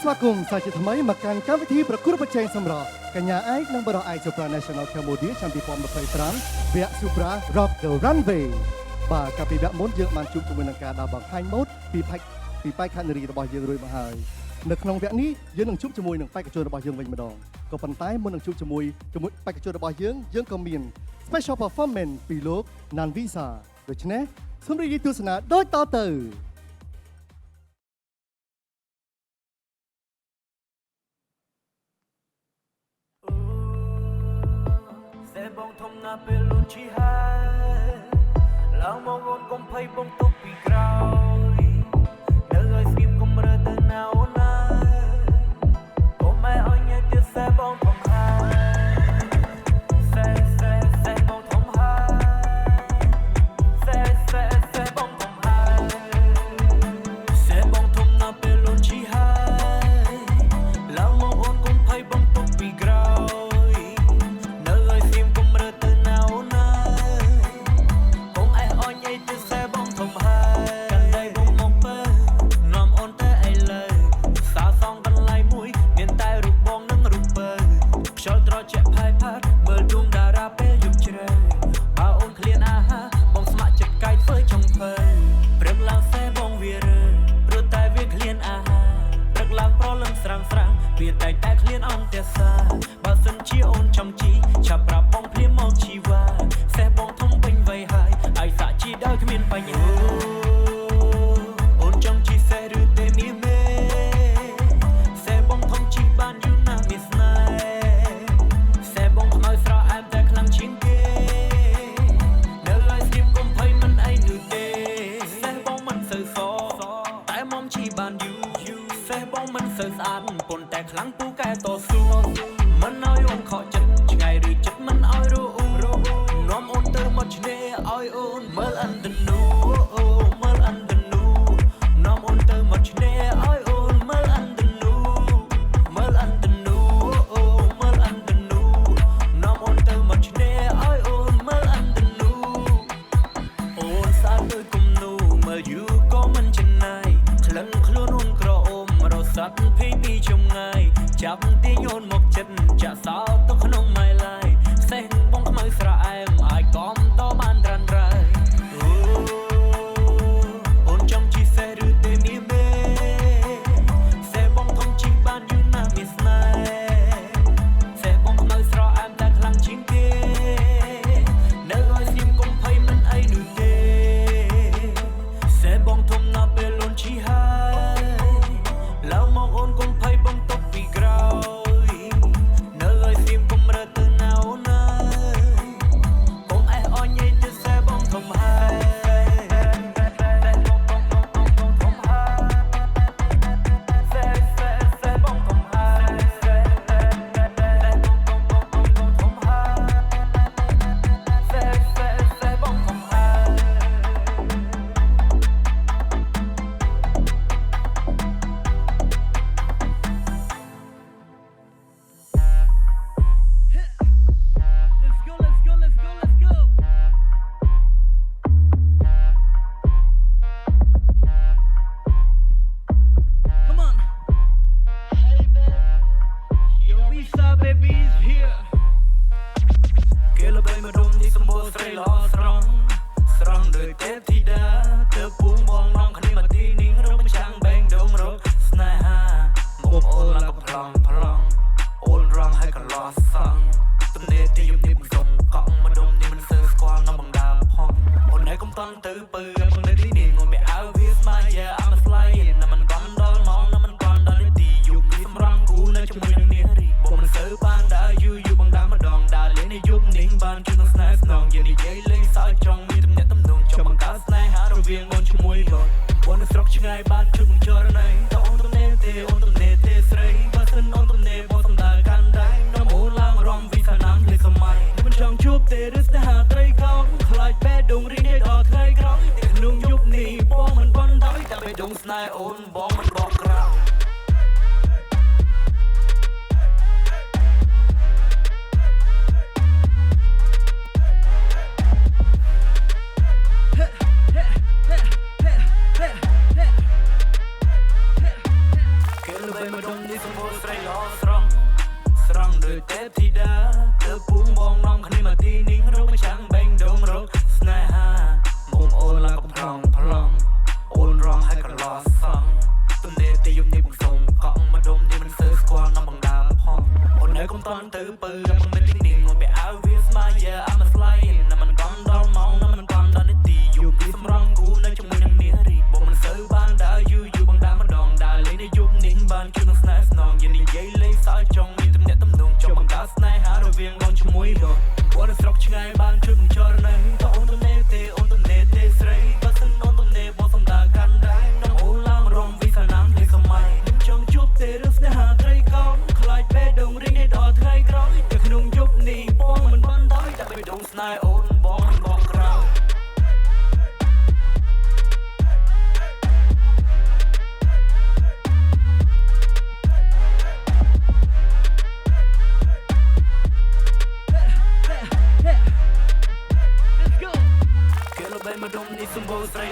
ស្វាគមន៍សាជាថ្មីមកកាន់កម្មវិធីប្រកួតប្រជែងសម្រស់កញ្ញាឯកនិងបរិះឯក Supra National Cambodia ឆ្នាំ2025វគ្គ Supra Rock the Runway បាទកាលពីវគ្គមុនយើងបានជួបជាមួយនឹងការដើរបង្ហាញម៉ូដពីបេក្ខនារីរបស់យើងរួចមកហើយនៅក្នុងវគ្គនេះយើងនឹងជួបជាមួយនឹងបេក្ខជនរបស់យើងវិញម្ដងក៏ប៉ុន្តែមុននឹងជួបជាមួយបេក្ខជនរបស់យើងក៏មាន Special Performance ពីលោក Nanvisa ដូច្នេះសូមរីករាយទស្សនាដូចតទៅបងធំណាពេលលូនឈីហើយឡើងមកអូនកុំភ័យបងទុកពីក្រោយនៅឲ្យស្ងៀមកុំរើទៅណាអូនណាកុំឲ្យញ៉ៃទៀតសេបងធំហើយសេបងធំហើយសេបងធំហើយសេបងធំណាពេលលូនឈីហើយឡើងមកអូនកុំភ័យបងទុកពីក្រោយ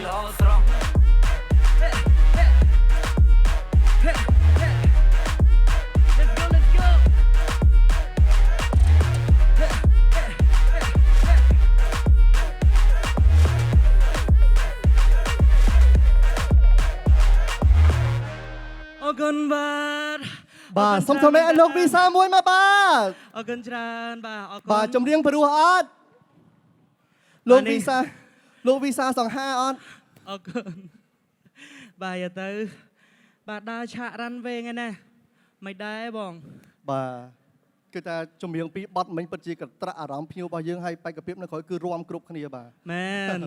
ល្អស្រស់ អរគុណបាទបាទសូមថ្លែងលោកវីសាមួយមកបាទ អរគុណច្រើនបាទអរគុណ បាទចម្រៀងព្រោះអត់លោកវីសាសង្ហាអត់ អរគុណបាទយកទៅបាទដើរឆាករ៉ាន់វែងឯណាមិនដែរបង បាទគឺថាចម្រៀងពីរបត់មិញពិតជាកត្រាក់អារម្មណ៍ភ្ញៀវរបស់យើងហើយបេក្ខភាពនៅក្រោយគឺរួមគ្រប់គ្នាបាទ មែន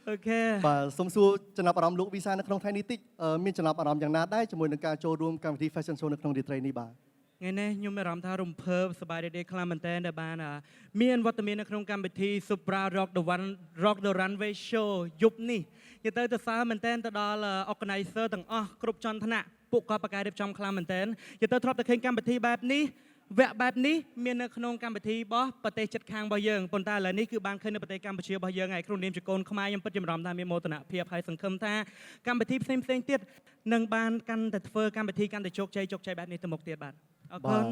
អូខេ បាទសូមសួរចំណាប់អារម្មណ៍លោកវីសានៅក្នុងថ្ងៃនេះតិចមានចំណាប់អារម្មណ៍យ៉ាងណាដែរជាមួយនឹងការចូលរួមកម្មវិធី Fashion Show នៅក្នុងរាត្រីនេះបាទ ថ្ងៃនេះខ្ញុំមានអារម្មណ៍ថារំភើបសប្បាយរីករាយខ្លាំងមែនទែនដែលបានមានវត្តមាននៅក្នុងកម្មវិធី Supra Rock the Runway Show យប់នេះនិយាយទៅសើមែនទែនទៅដល់ organizer ទាំងអស់គ្រប់ជាន់ថ្នាក់ពួកគាត់ប្រកែរៀបចំខ្លាំងមែនទែននិយាយទៅធ្លាប់តែឃើញកម្មវិធីបែបនេះវគ្គបែបនេះមាននៅក្នុងកម្មវិធីរបស់ប្រទេសជិតខាងរបស់យើងប៉ុន្តែឥឡូវនេះគឺបានឃើញនៅប្រទេសកម្ពុជារបស់យើងហើយក្នុងនាមជាកូនខ្មែរខ្ញុំពិតជាបារម្ភថាមានមោទនភាពហើយសង្ឃឹមថាកម្មវិធីផ្សេងៗទៀតនឹងបានកាន់តែធ្វើកម្មវិធីកាន់តែជោគជ័យបែបនេះទៅមុខទៀតបាទអរគុណ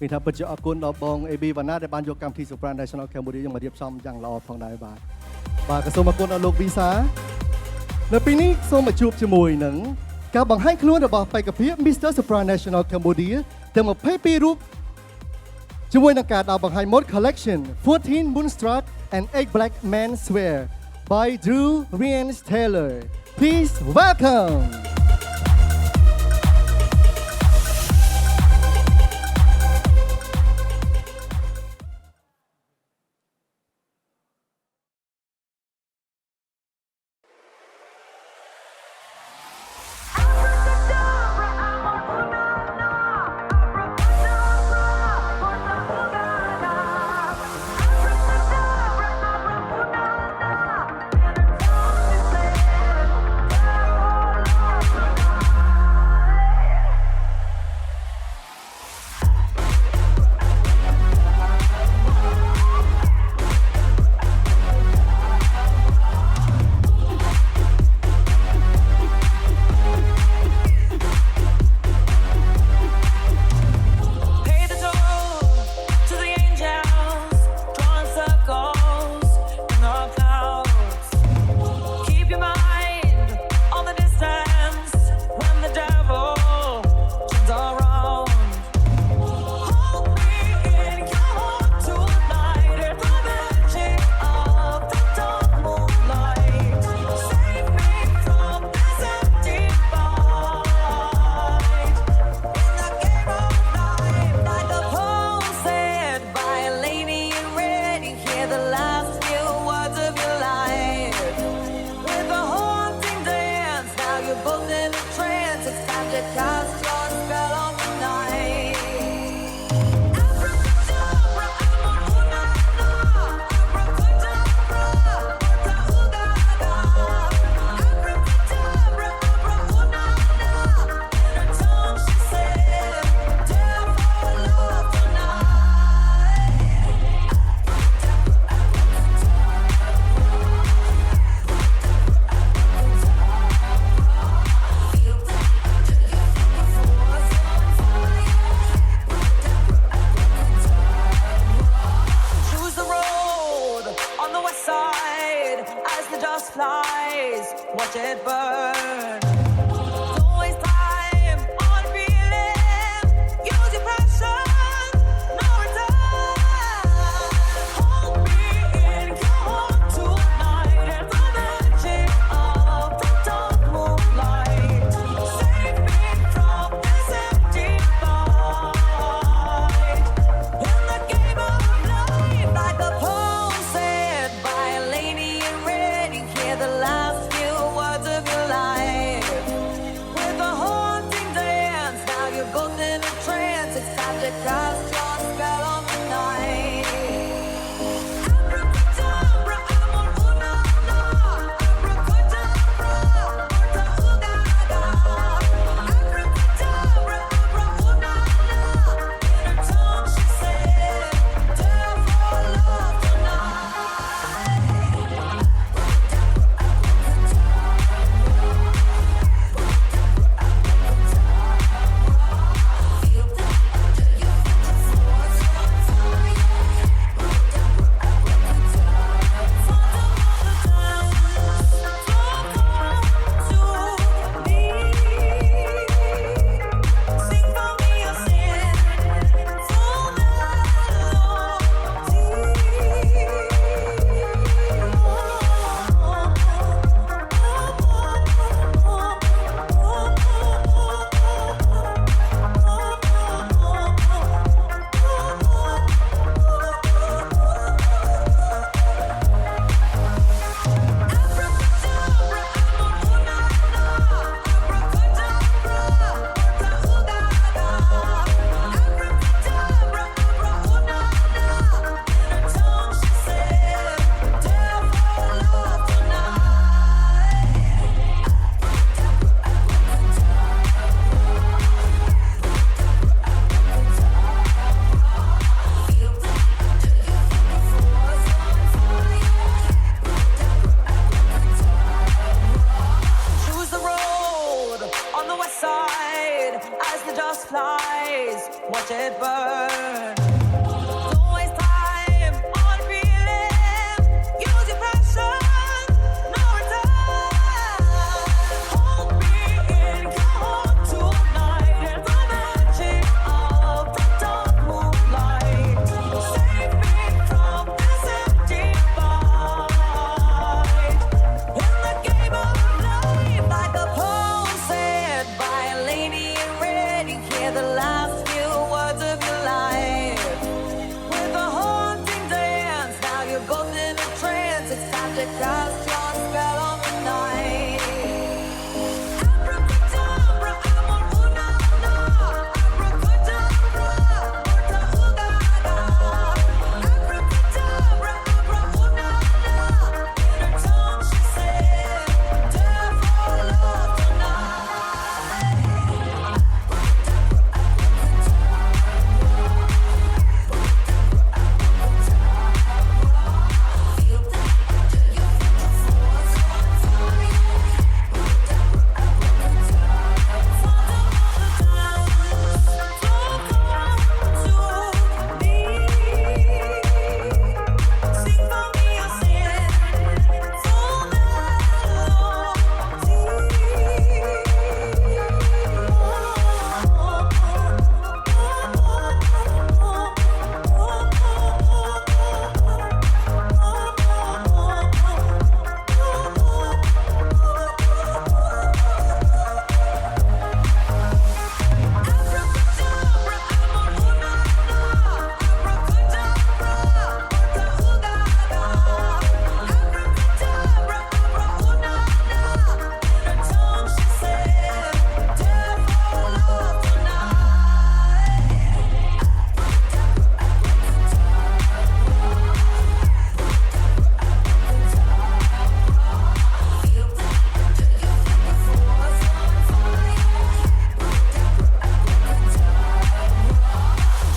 មានថាពិតជាអរគុណដល់បង AB វណ្ណាដែលបានយកកម្មវិធី Supra National Cambodia មករៀបចំយ៉ាងល្អផងដែរបាទក៏សូមអរគុណដល់លោកវីសានៅពេលនេះសូមមកជួបជាមួយនឹងការបង្ហាញខ្លួនរបស់បេក្ខភាព Mr. Supra National Cambodia ទាំង22រូបជាមួយនឹងការដើរបង្ហាញ Mode Collection 14 Moonstruck and 8 Black Menswear by Drew Rians Taylor. Please welcome. watch it burn. Don't waste time on feeling. Use your passion, no return. Hold me in your heart tonight and the magic of the dark moonlight. Save me from this empty fight. In the game of life, like a poem said by a lady in red, you hear the last few words of your life. watch it burn. Don't waste time on feeling. Use your passion, no return. Hold me in your heart tonight. And the magic of the dark moonlight. Save me from this empty fight. In the game of life, like a pulsate violin in red, you hear the last few words of your life. With a haunting dance, now you're both in a trance. It's time to cast your spell on the night. Abracadabra, amor una una. Abracadabra, porta ugaga. Abracadabra, abra una una. In her tongue she said, "Dare for love tonight."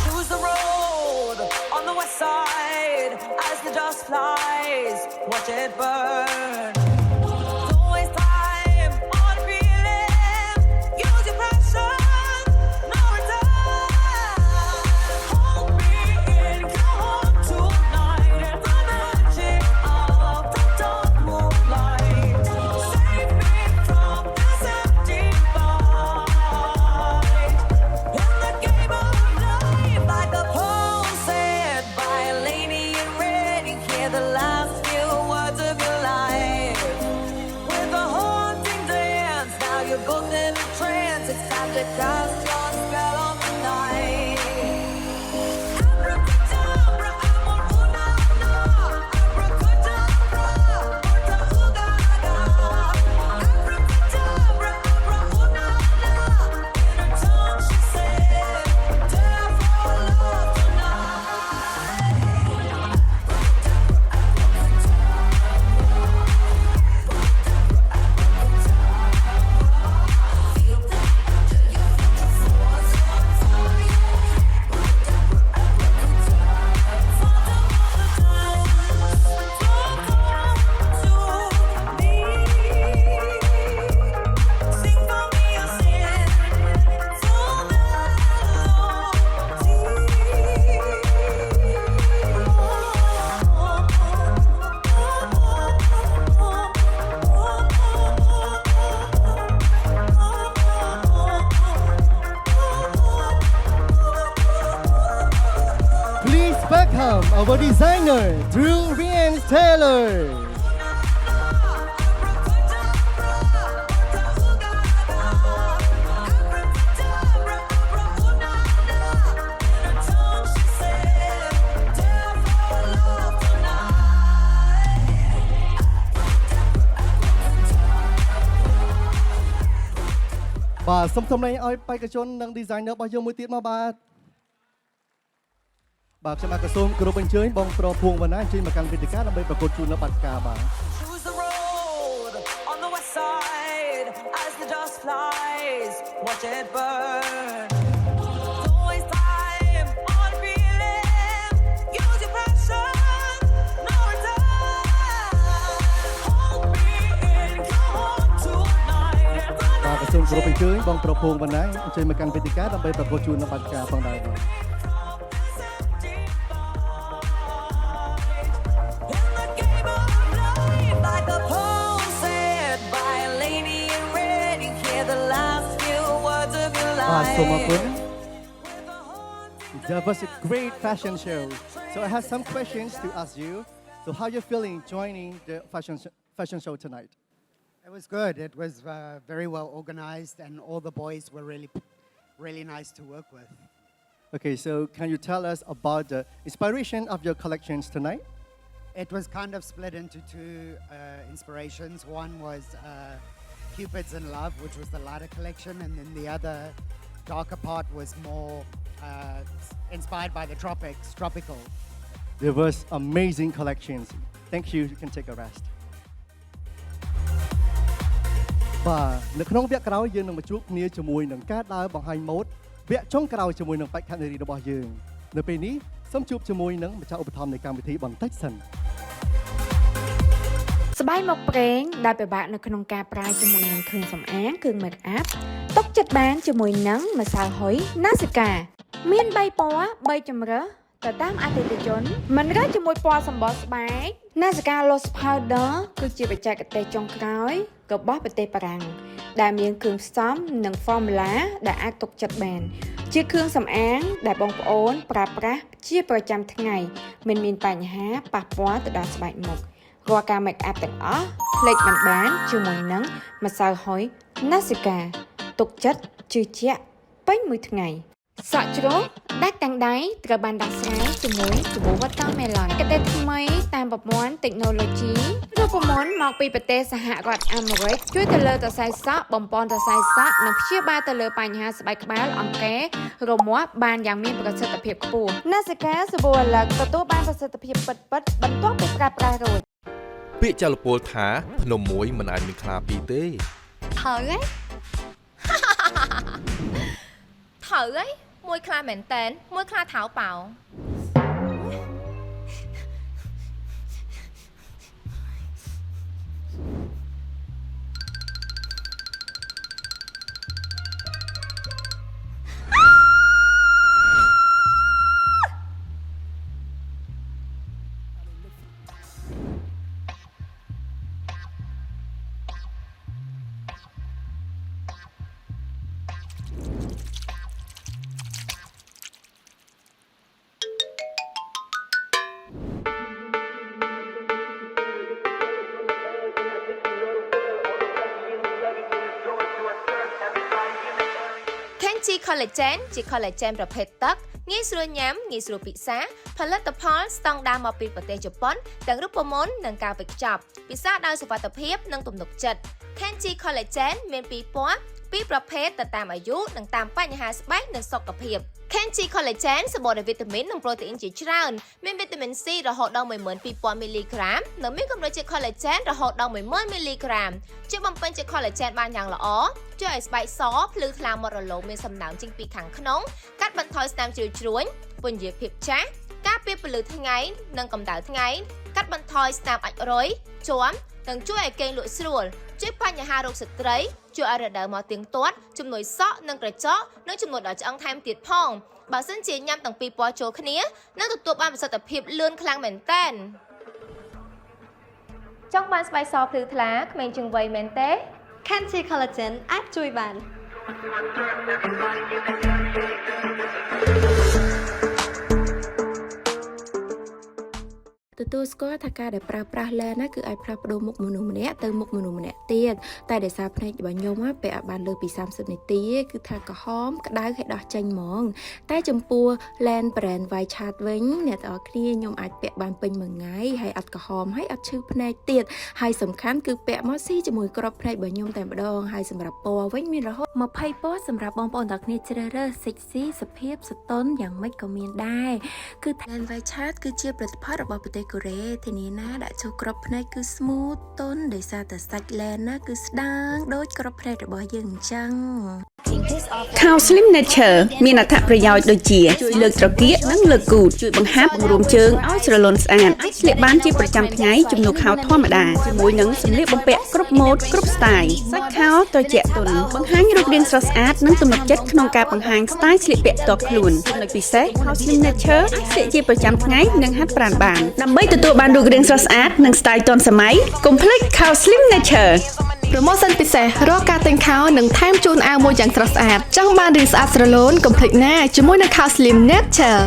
Choose the road on the west side as the dust flies. Watch it burn. Don't waste time on feeling. Use your passion, no return. Hold me in your heart tonight. And the magic of the dark moonlight. Save me from this empty fight. In the game of life, like a pulsate violin in red, you hear the last few words of your life. With a haunting dance, now you're both in a trance. It's time to cast your spell on the night. Abracadabra, amor una una. Abracadabra, porta ugaga. Abracadabra, abra una una. In her tongue she said, "Dare for love tonight." Please welcome our designer, Drew Rian Taylor. Bà xong thông này ơi, bay cái chốn nâng designer bao nhiêu mũi tiết mà bà. Bà sẽ mặc cái xôm cơ bên chơi bong pro phuông và nãy chơi mà càng việt cá là bây bà cột chun nó bật cả bà. Choose the road on the west side as the dust flies. Watch it burn. Don't waste time on feeling. Use your passion, no return. Hold me in your heart tonight. And the គោរពអញ្ជើញបងប្រពងបណ្ណាអញ្ជើញមកកាន់វេទិកាដើម្បីប្រកួតជូននៅបាតុការផងដែរ So that was a great fashion show. So I have some questions to ask you. So how you feeling joining the fashion show tonight? It was good. It was very well organized, and all the boys were really nice to work with. Okay, so can you tell us about the inspiration of your collections tonight? It was kind of split into two inspirations. One was Cupid's in Love, which was the lighter collection, and then the other darker part was more inspired by the tropics, tropical. There was amazing collections. Thank you. You can take a rest. បាទនៅក្នុងវគ្គក្រោយយើងនឹងមកជួបគ្នាជាមួយនឹងការដើរបង្ហាញម៉ូដវគ្គចុងក្រោយជាមួយនឹងបេក្ខនារីរបស់យើងនៅពេលនេះសូមជួបជាមួយនឹងម្ចាស់ឧបត្ថម្ភនៃកម្មវិធីបន្តិចសិន ស្បែកមុខប្រេងដែលពិបាកនៅក្នុងការប្រើជាមួយនឹងគ្រឿងសម្អាងគ្រឿង make up ទុកចិត្តបានជាមួយនឹងម្សៅហុយ Nasica មាន 3 ពណ៌ 3 ជម្រើសទៅតាមអតិថិជនមិនរើជាមួយពណ៌សម្បុរស្បែក Nasica Loose Powder គឺជាបច្ចេកទេសចុងក្រោយរបស់ប្រទេសបារាំងដែលមានគ្រឿងផ្សំនិង formula ដែលអាចទុកចិត្តបានជាគ្រឿងសម្អាងដែលបងប្អូនប្រើប្រាស់ជាប្រចាំថ្ងៃមិនមានបញ្ហាប៉ះពាល់ទៅដល់ស្បែកមុខ រាល់ការ make up ទាំងអស់ផ្លេចមិនបានជាមួយនឹងម្សៅហុយ Nasica ទុកចិត្តជឿជាក់ពេញមួយថ្ងៃសក់ជ្រោះដាច់ទាំងដៃត្រូវបានដោះស្រាយជាមួយសាប៊ូ Watermelon កទេថ្មីតាមប្រព័ន្ធ Technology រូបមន្តមកពីប្រទេសសហរដ្ឋអាមេរិកជួយទៅលើសរសៃសក់បំពន់សរសៃសក់និងព្យាបាលទៅលើបញ្ហាស្បែកក្បាលអង្គែរមាស់បានយ៉ាងមានប្រសិទ្ធភាពខ្ពស់ Nasica សាប៊ូអាឡឹកទទួលបានប្រសិទ្ធភាពពិតៗបន្ទាប់ពីប្រើប្រាស់រួច ពាក្យចលពលថាភ្នំមួយមិនអាចមានខ្លាពីរទេ ត្រូវហើយមួយខ្លាមែនតែនមួយខ្លាថៅប៉ោ Kenchi Collagen ជា collagen ប្រភេទទឹកងាយស្រួលញ៉ាំងាយស្រួលពិសាផលិតផលស្តង់ដារមកពីប្រទេសជប៉ុនទាំងរូបមន្តនិងការវេចខ្ចប់ពិសាដោយសុវត្ថិភាពនិងទំនុកចិត្ត Kenchi Collagen មាន 2 ពណ៌ 2 ប្រភេទទៅតាមអាយុនិងតាមបញ្ហាស្បែកនិងសុខភាព Kenchi Collagen សម្បូរដោយវីតាមីននិងប្រូតេអ៊ីនជាច្រើនមានវីតាមីន C រហូតដល់ 12000 មីលីក្រាមនិងមានកម្រិតជា collagen រហូតដល់ 10000 មីលីក្រាមជួយបំពេញជា collagen បានយ៉ាងល្អជួយឲ្យស្បែកសភ្លឺថ្លាមាត់រលោងមានសំណើមចេញពីខាងក្នុងកាត់បន្ថយស្នាមជ្រីវជ្រួញពន្យាភាពចាស់ការពារពន្លឺថ្ងៃនិងកម្ដៅថ្ងៃកាត់បន្ថយស្នាមអាចរុយជាំនិងជួយឲ្យគេងលក់ស្រួលជួយបញ្ហារោគស្ត្រីជួយឲ្យរដូវមកទៀងទាត់ជំនួយសក់និងក្រចកនិងជំនួយដល់ឆ្អឹងថែមទៀតផងបើសិនជាញ៉ាំទាំងពីរពណ៌ចូលគ្នានឹងទទួលបានប្រសិទ្ធភាពលឿនខ្លាំងមែនទែនចង់បានស្បែកសភ្លឺថ្លាក្មេងជាងវ័យមែនទេ Kenchi Collagen អាចជួយបាន ទទួលស្គាល់ថាការដែលប្រើប្រាស់លែនណាគឺអាចផ្លាស់ប្ដូរមុខមនុស្សម្នាក់ទៅមុខមនុស្សម្នាក់ទៀតតែដោយសារភ្នែករបស់ខ្ញុំពេលអត់បានលើពី30នាទីគឺថាក្រហមក្តៅឲ្យដោះចេញហ្មងតែចំពោះលែន brand White Chat វិញអ្នកទាំងអស់គ្នាខ្ញុំអាចពាក់បានពេញមួយថ្ងៃហើយអត់ក្រហមហើយអត់ឈឺភ្នែកទៀតហើយសំខាន់គឺពាក់មកស៊ីជាមួយក្របភ្នែករបស់ខ្ញុំតែម្ដងហើយសម្រាប់ពណ៌វិញមានរហូត20ពណ៌សម្រាប់បងប្អូនទាំងគ្នាជ្រើសរើស sexy សុភាពសតុនយ៉ាងម៉េចក៏មានដែរគឺ Land White Chat គឺជាផលិតផលរបស់ប្រទេសកូរ៉េធានាណាដាក់ចូលក្របភ្នែកគឺ smooth ទន់ដោយសារតែសាច់ land ណាគឺស្ដាងដូចក្របភ្នែករបស់យើងអញ្ចឹង Cow Slim Nature មានអត្ថប្រយោជន៍ដូចជាជួយលើកត្រគាកនិងលើកគូតជួយបង្ហាត់បង្រួមជើងឲ្យស្រលូនស្អាតអាចស្លៀកបានជាប្រចាំថ្ងៃជំនួសខោធម្មតាជាមួយនឹងសម្លៀកបំពាក់គ្រប់ម៉ូដគ្រប់ស្ទាយសាច់ខោត្រជាក់ទន់បង្ហាញរូបរាងស្រស់ស្អាតនិងទំនុកចិត្តក្នុងការបង្ហាញស្ទាយស្លៀកពាក់ផ្ទាល់ខ្លួនចំណុចពិសេស Cow Slim Nature អាចស្លៀកជាប្រចាំថ្ងៃនិងហាត់ប្រាណបានដើម្បីទទួលបានរូបរាងស្រស់ស្អាតនិងស្ទាយទាន់សម័យកុំភ្លេច Cow Slim Nature ប្រូម៉ូសិនពិសេសរាល់ការទិញខោនិងថែមជូនអាវមួយយ៉ាងស្រស់ស្អាតចង់បានរាងស្អាតស្រឡូនកុំភ្លេចណាជាមួយនឹង Cow Slim Nature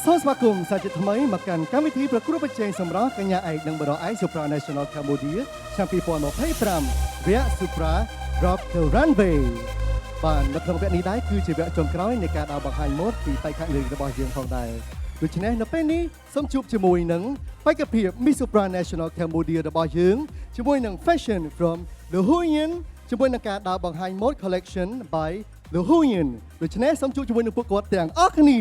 សូមស្វាគមន៍សាជាថ្មីមកកាន់កម្មវិធីប្រកួតប្រជែងសម្រាប់កញ្ញាឯកនិងបរិយាឯក Supra National Cambodia ឆ្នាំ2025វគ្គ Supra Rock the Runway បាទនៅក្នុងវគ្គនេះដែរគឺជាវគ្គចុងក្រោយនៃការដើរបង្ហាញម៉ូដពីបេក្ខនារីរបស់យើងផងដែរដូច្នេះនៅពេលនេះសូមជួបជាមួយនឹងបេក្ខភាព Miss Supra National Cambodia របស់យើងជាមួយនឹង Fashion from The Huyen ជាមួយនឹងការដើរបង្ហាញម៉ូដ Collection by The Huyen ដូច្នេះសូមជួបជាមួយនឹងពួកគាត់ទាំងអស់គ្នា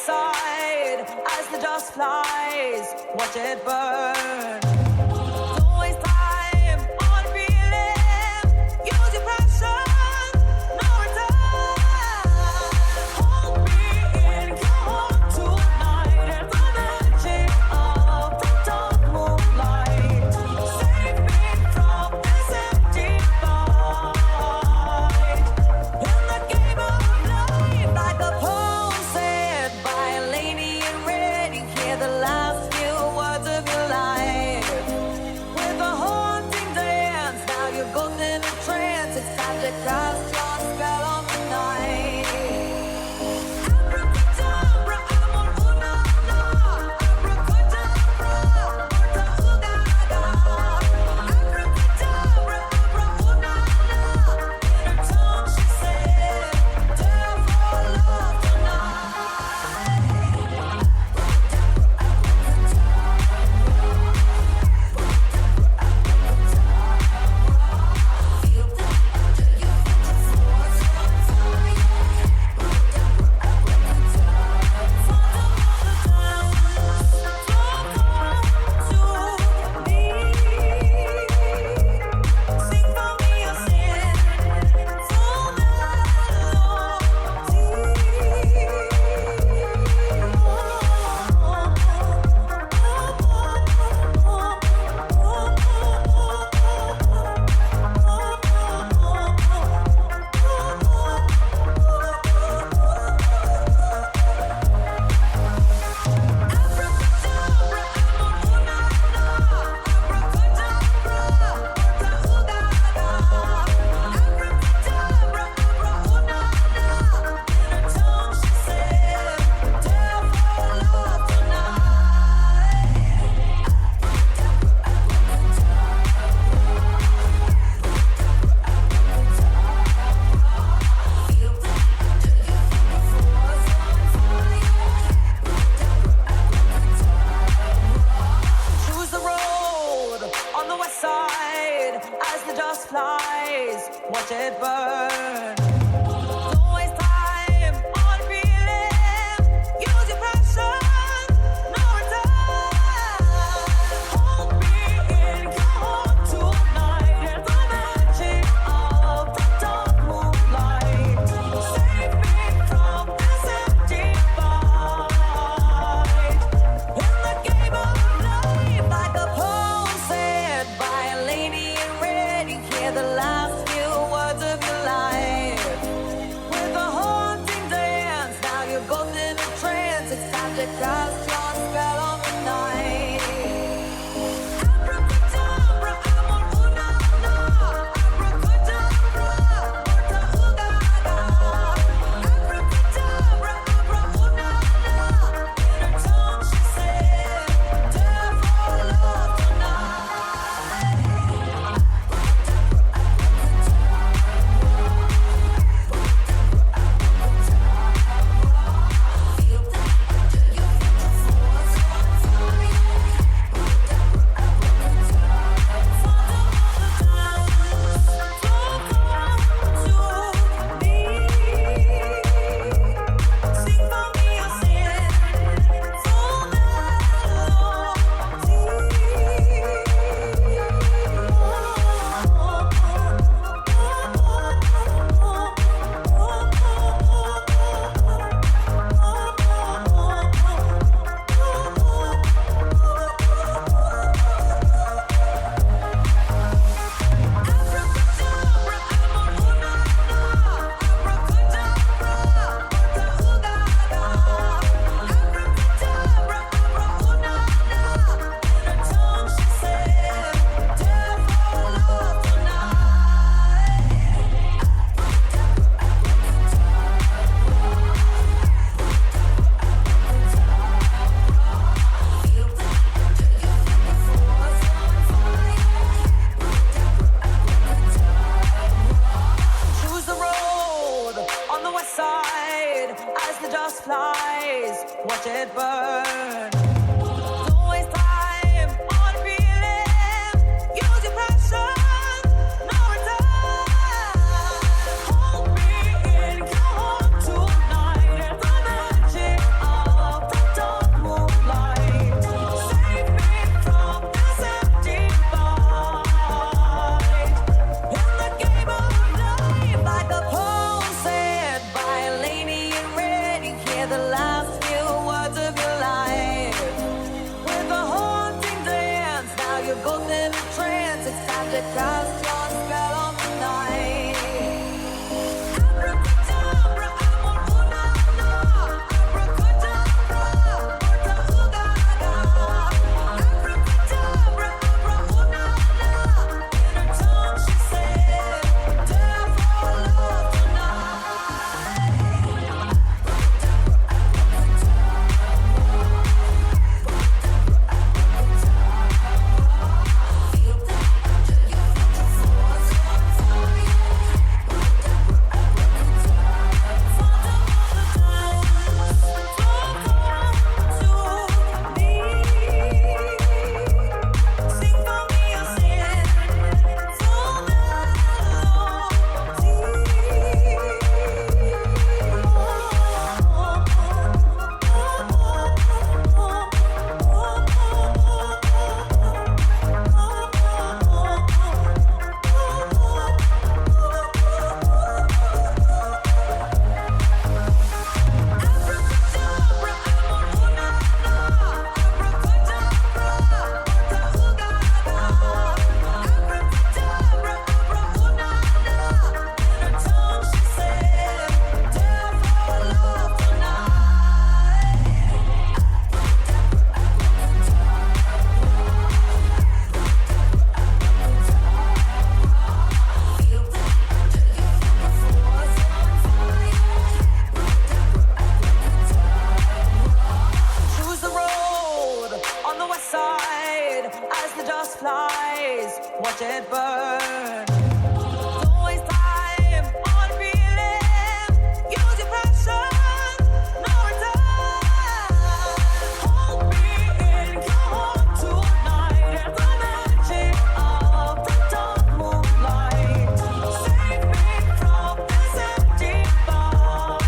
side as the dust flies. Watch it burn. watch it burn. Don't waste time on feeling. Use your passion, no return. Hold me in your home tonight. And the magic of the dark moonlight. Save me from this empty void. In the game of life, like a poem said by a lady in red, you hear the last few words of your life. With a haunting dance, now you're both in a trance. It's time to cast your spell on the night. Abracadabra, amor, una, una. Abracadabra, porta ugaga. Abracadabra, abra, una, una. In her tongue she said, dare for love choose the road on the west side as the dust flies. Watch it burn. Don't waste time on feeling. Use your passion, no return. Hold me in your home tonight. And the magic of the dark moonlight. Save me from this empty void.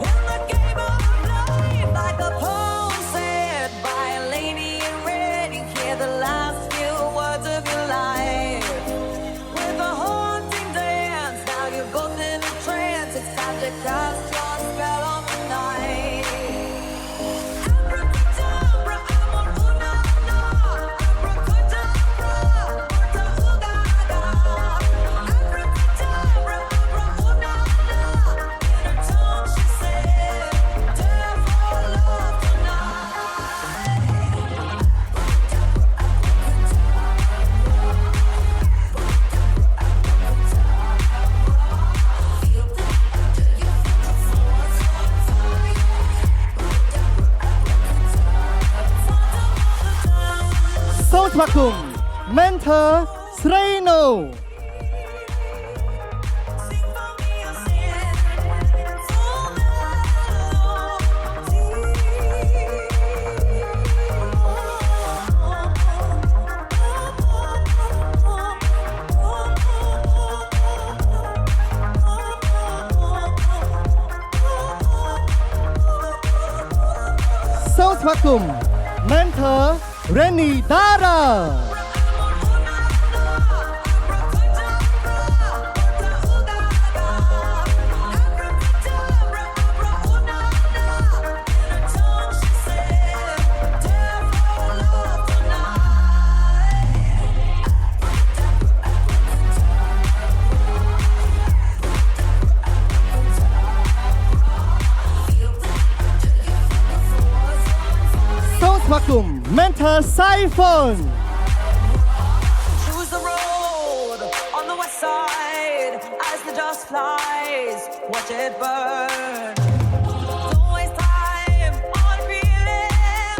In the game of life, like a poem said by a lady in red, you hear the last few words of your life. With a haunting dance, now you're both in a trance. It's time to cast your spell on the night. Abracadabra, amor, una, una. Abracadabra, porta ugaga. Abracadabra, abra, una, una. In her tongue she said, dare for loveសូមស្វាគមន៍ Mentor ស្រីណូ សូមស្វាគមន៍ Mentor Reni Dara សូមស្វាគមន៍ Mentor Siphon Choose the road on the west side as the dust flies. Watch it burn. Don't waste time on feeling.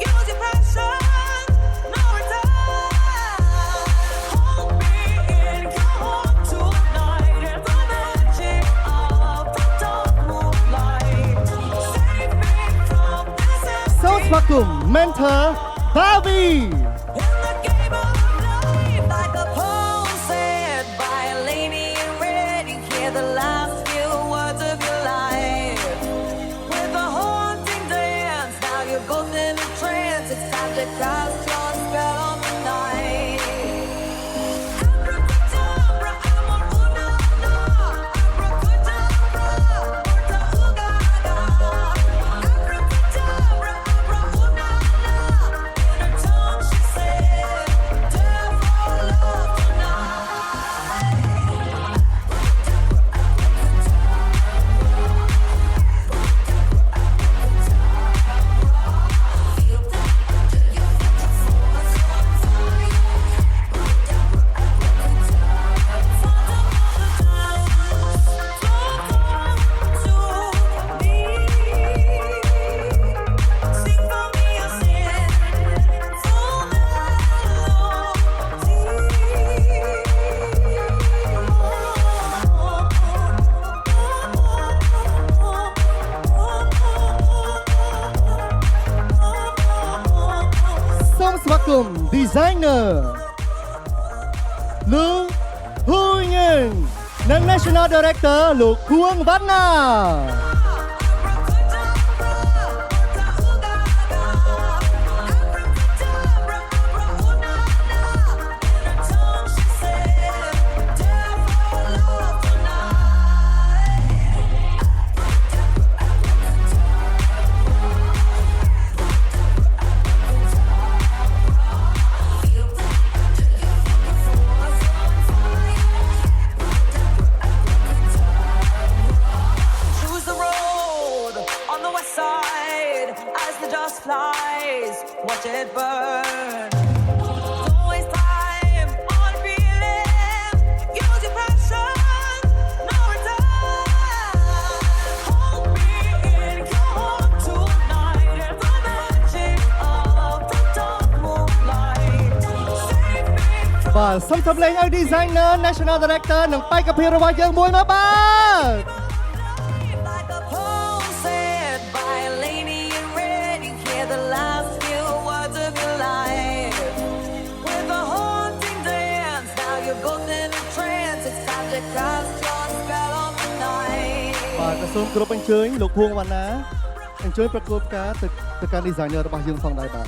Use your passion, no return. Hold me in your home tonight. And the magic of the dark moonlight. Save me mentor Barbie. Like a poem said by a lady in red, you hear the last few words of your life. With a haunting dance, now you're both in a trance. It's time to cast your spell on the night. Abracadabra, amor, una, na. Abracadabra, porta ugaga. Abracadabra, abra, una, na. In her tongue she said, "Dare for love tonight." Song Swakum Designer Lu Hu Nhân និង National Director លោកខួងវណ្ណា Choose the road on the west side as the dust flies. Watch it burn. Don't waste time on feeling. Use your passion, no return. Hold me in your heart tonight. And the magic of the dark moonlight. Save me from បាទសូមសម្លេងឲ្យ Designer National Director និងបេក្ខភាពរបស់យើងមួយមកបាទ like a poem said by a lady in red. You hear the last few words of your life. With a haunting dance, now you're both in a trance. It's time to cast your spell on the night. បាទក៏សូមគ្រប់អញ្ជើញលោកភួងវណ្ណាអញ្ជើញប្រកួតផ្កាទៅកាន់ Designer របស់យើងផងដែរបាទ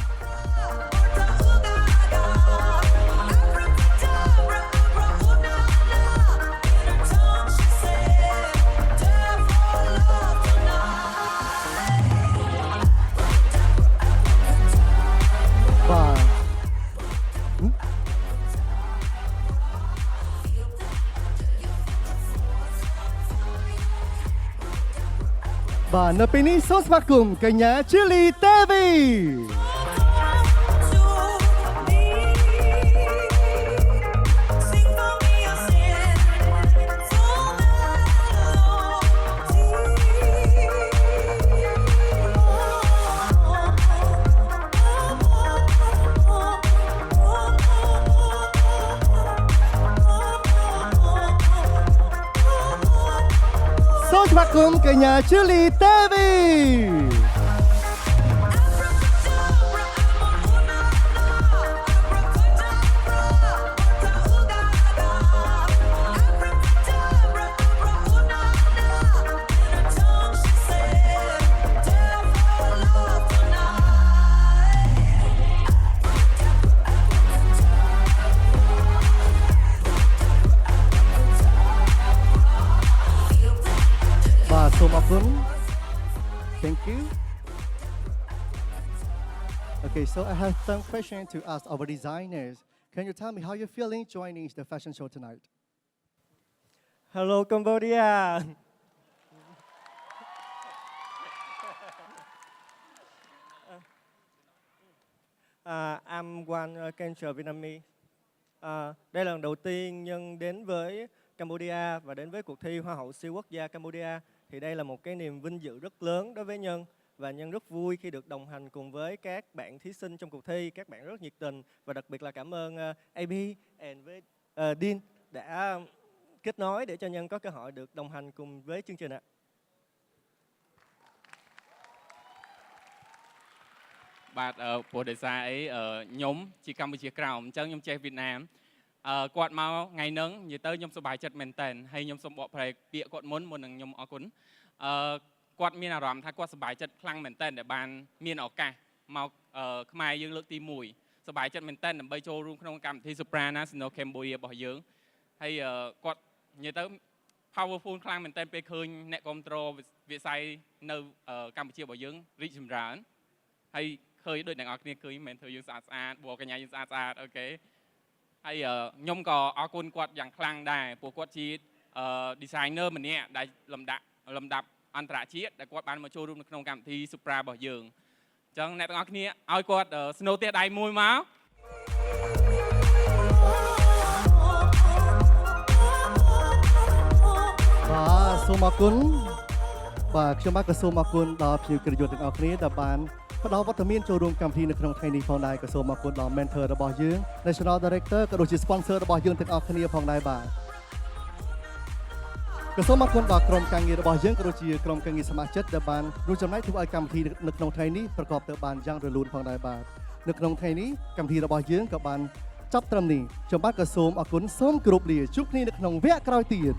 បាទ បាទនៅពេលនេះសូមស្វាគមន៍កញ្ញា Chili Tevi Sing for me your sin, so melody. សូមស្វាគមន៍កញ្ញា Chili Teviបាទសូមអរគុណ Thank you. Okay, so I have some questions to ask our designers. Can you tell me how you're feeling joining the fashion show tonight? Hello, Cambodia. I'm one culture Vietnamese. Đây là lần đầu tiên Nhân đến với Cambodia và đến với cuộc thi Hoa hậu siêu quốc gia Cambodia. Thì đây là một cái niềm vinh dự rất lớn đối với Nhân. Và Nhân rất vui khi được đồng hành cùng với các bạn thí sinh trong cuộc thi. Các bạn rất nhiệt tình và đặc biệt là cảm ơn AB and với Dean đã kết nối để cho Nhân có cơ hội được đồng hành cùng với chương trình ạ. បាទព្រោះដោយសារអីខ្ញុំជាកម្ពុជាក្រោមអញ្ចឹងខ្ញុំចេះវៀតណាមគាត់មកថ្ងៃហ្នឹងនិយាយទៅខ្ញុំសប្បាយចិត្តមែនតើហើយខ្ញុំសូមបកប្រែពាក្យគាត់មុននឹងខ្ញុំអរគុណគាត់មានអារម្មណ៍ថាគាត់សប្បាយចិត្តខ្លាំងមែនតើដែលបានមានឱកាសមកខ្មែរយើងលើកទី1សប្បាយចិត្តមែនតើដើម្បីចូលរួមក្នុងកម្មវិធី Soprano National Cambodia របស់យើងហើយគាត់និយាយទៅ powerful ខ្លាំងមែនតើពេលឃើញអ្នកគ្រប់គ្រងវិស័យនៅកម្ពុជារបស់យើងរីកចម្រើនហើយឃើញដូចអ្នកនរគ្នាឃើញមិនធ្វើយើងស្អាតស្អាតបួកញ្ញាយើងស្អាតស្អាតអូខេហើយខ្ញុំក៏អរគុណគាត់យ៉ាងខ្លាំងដែរព្រោះគាត់ជា designer ម្នាក់ដែលលំដាប់អន្តរជាតិដែលគាត់បានមកចូលរួមនៅក្នុងកម្មវិធី Supra របស់យើងអញ្ចឹងអ្នកទាំងអស់គ្នាឲ្យគាត់ snow ទៀតដៃមួយមកបាទសូមអរគុណបាទខ្ញុំបាទក៏សូមអរគុណដល់ភ្ញៀវកិត្តិយសទាំងអស់គ្នាដែលបានផ្ដល់វត្តមានចូលរួមកម្មវិធីនៅក្នុងថ្ងៃនេះផងដែរក៏សូមអរគុណដល់ mentor របស់យើង National Director ក៏ដូចជា sponsor របស់យើងទាំងអស់គ្នាផងដែរបាទក៏សូមអរគុណដល់ក្រុមការងាររបស់យើងក៏ដូចជាក្រុមការងារសមាជិកដែលបានរួមចំណែកធ្វើឲ្យកម្មវិធីនៅក្នុងថ្ងៃនេះប្រកបទៅបានយ៉ាងរលូនផងដែរបាទនៅក្នុងថ្ងៃនេះកម្មវិធីរបស់យើងក៏បានចប់ត្រឹមនេះខ្ញុំបាទក៏សូមអរគុណសូមគោរពលាជួបគ្នានៅក្នុងវគ្គក្រោយទៀត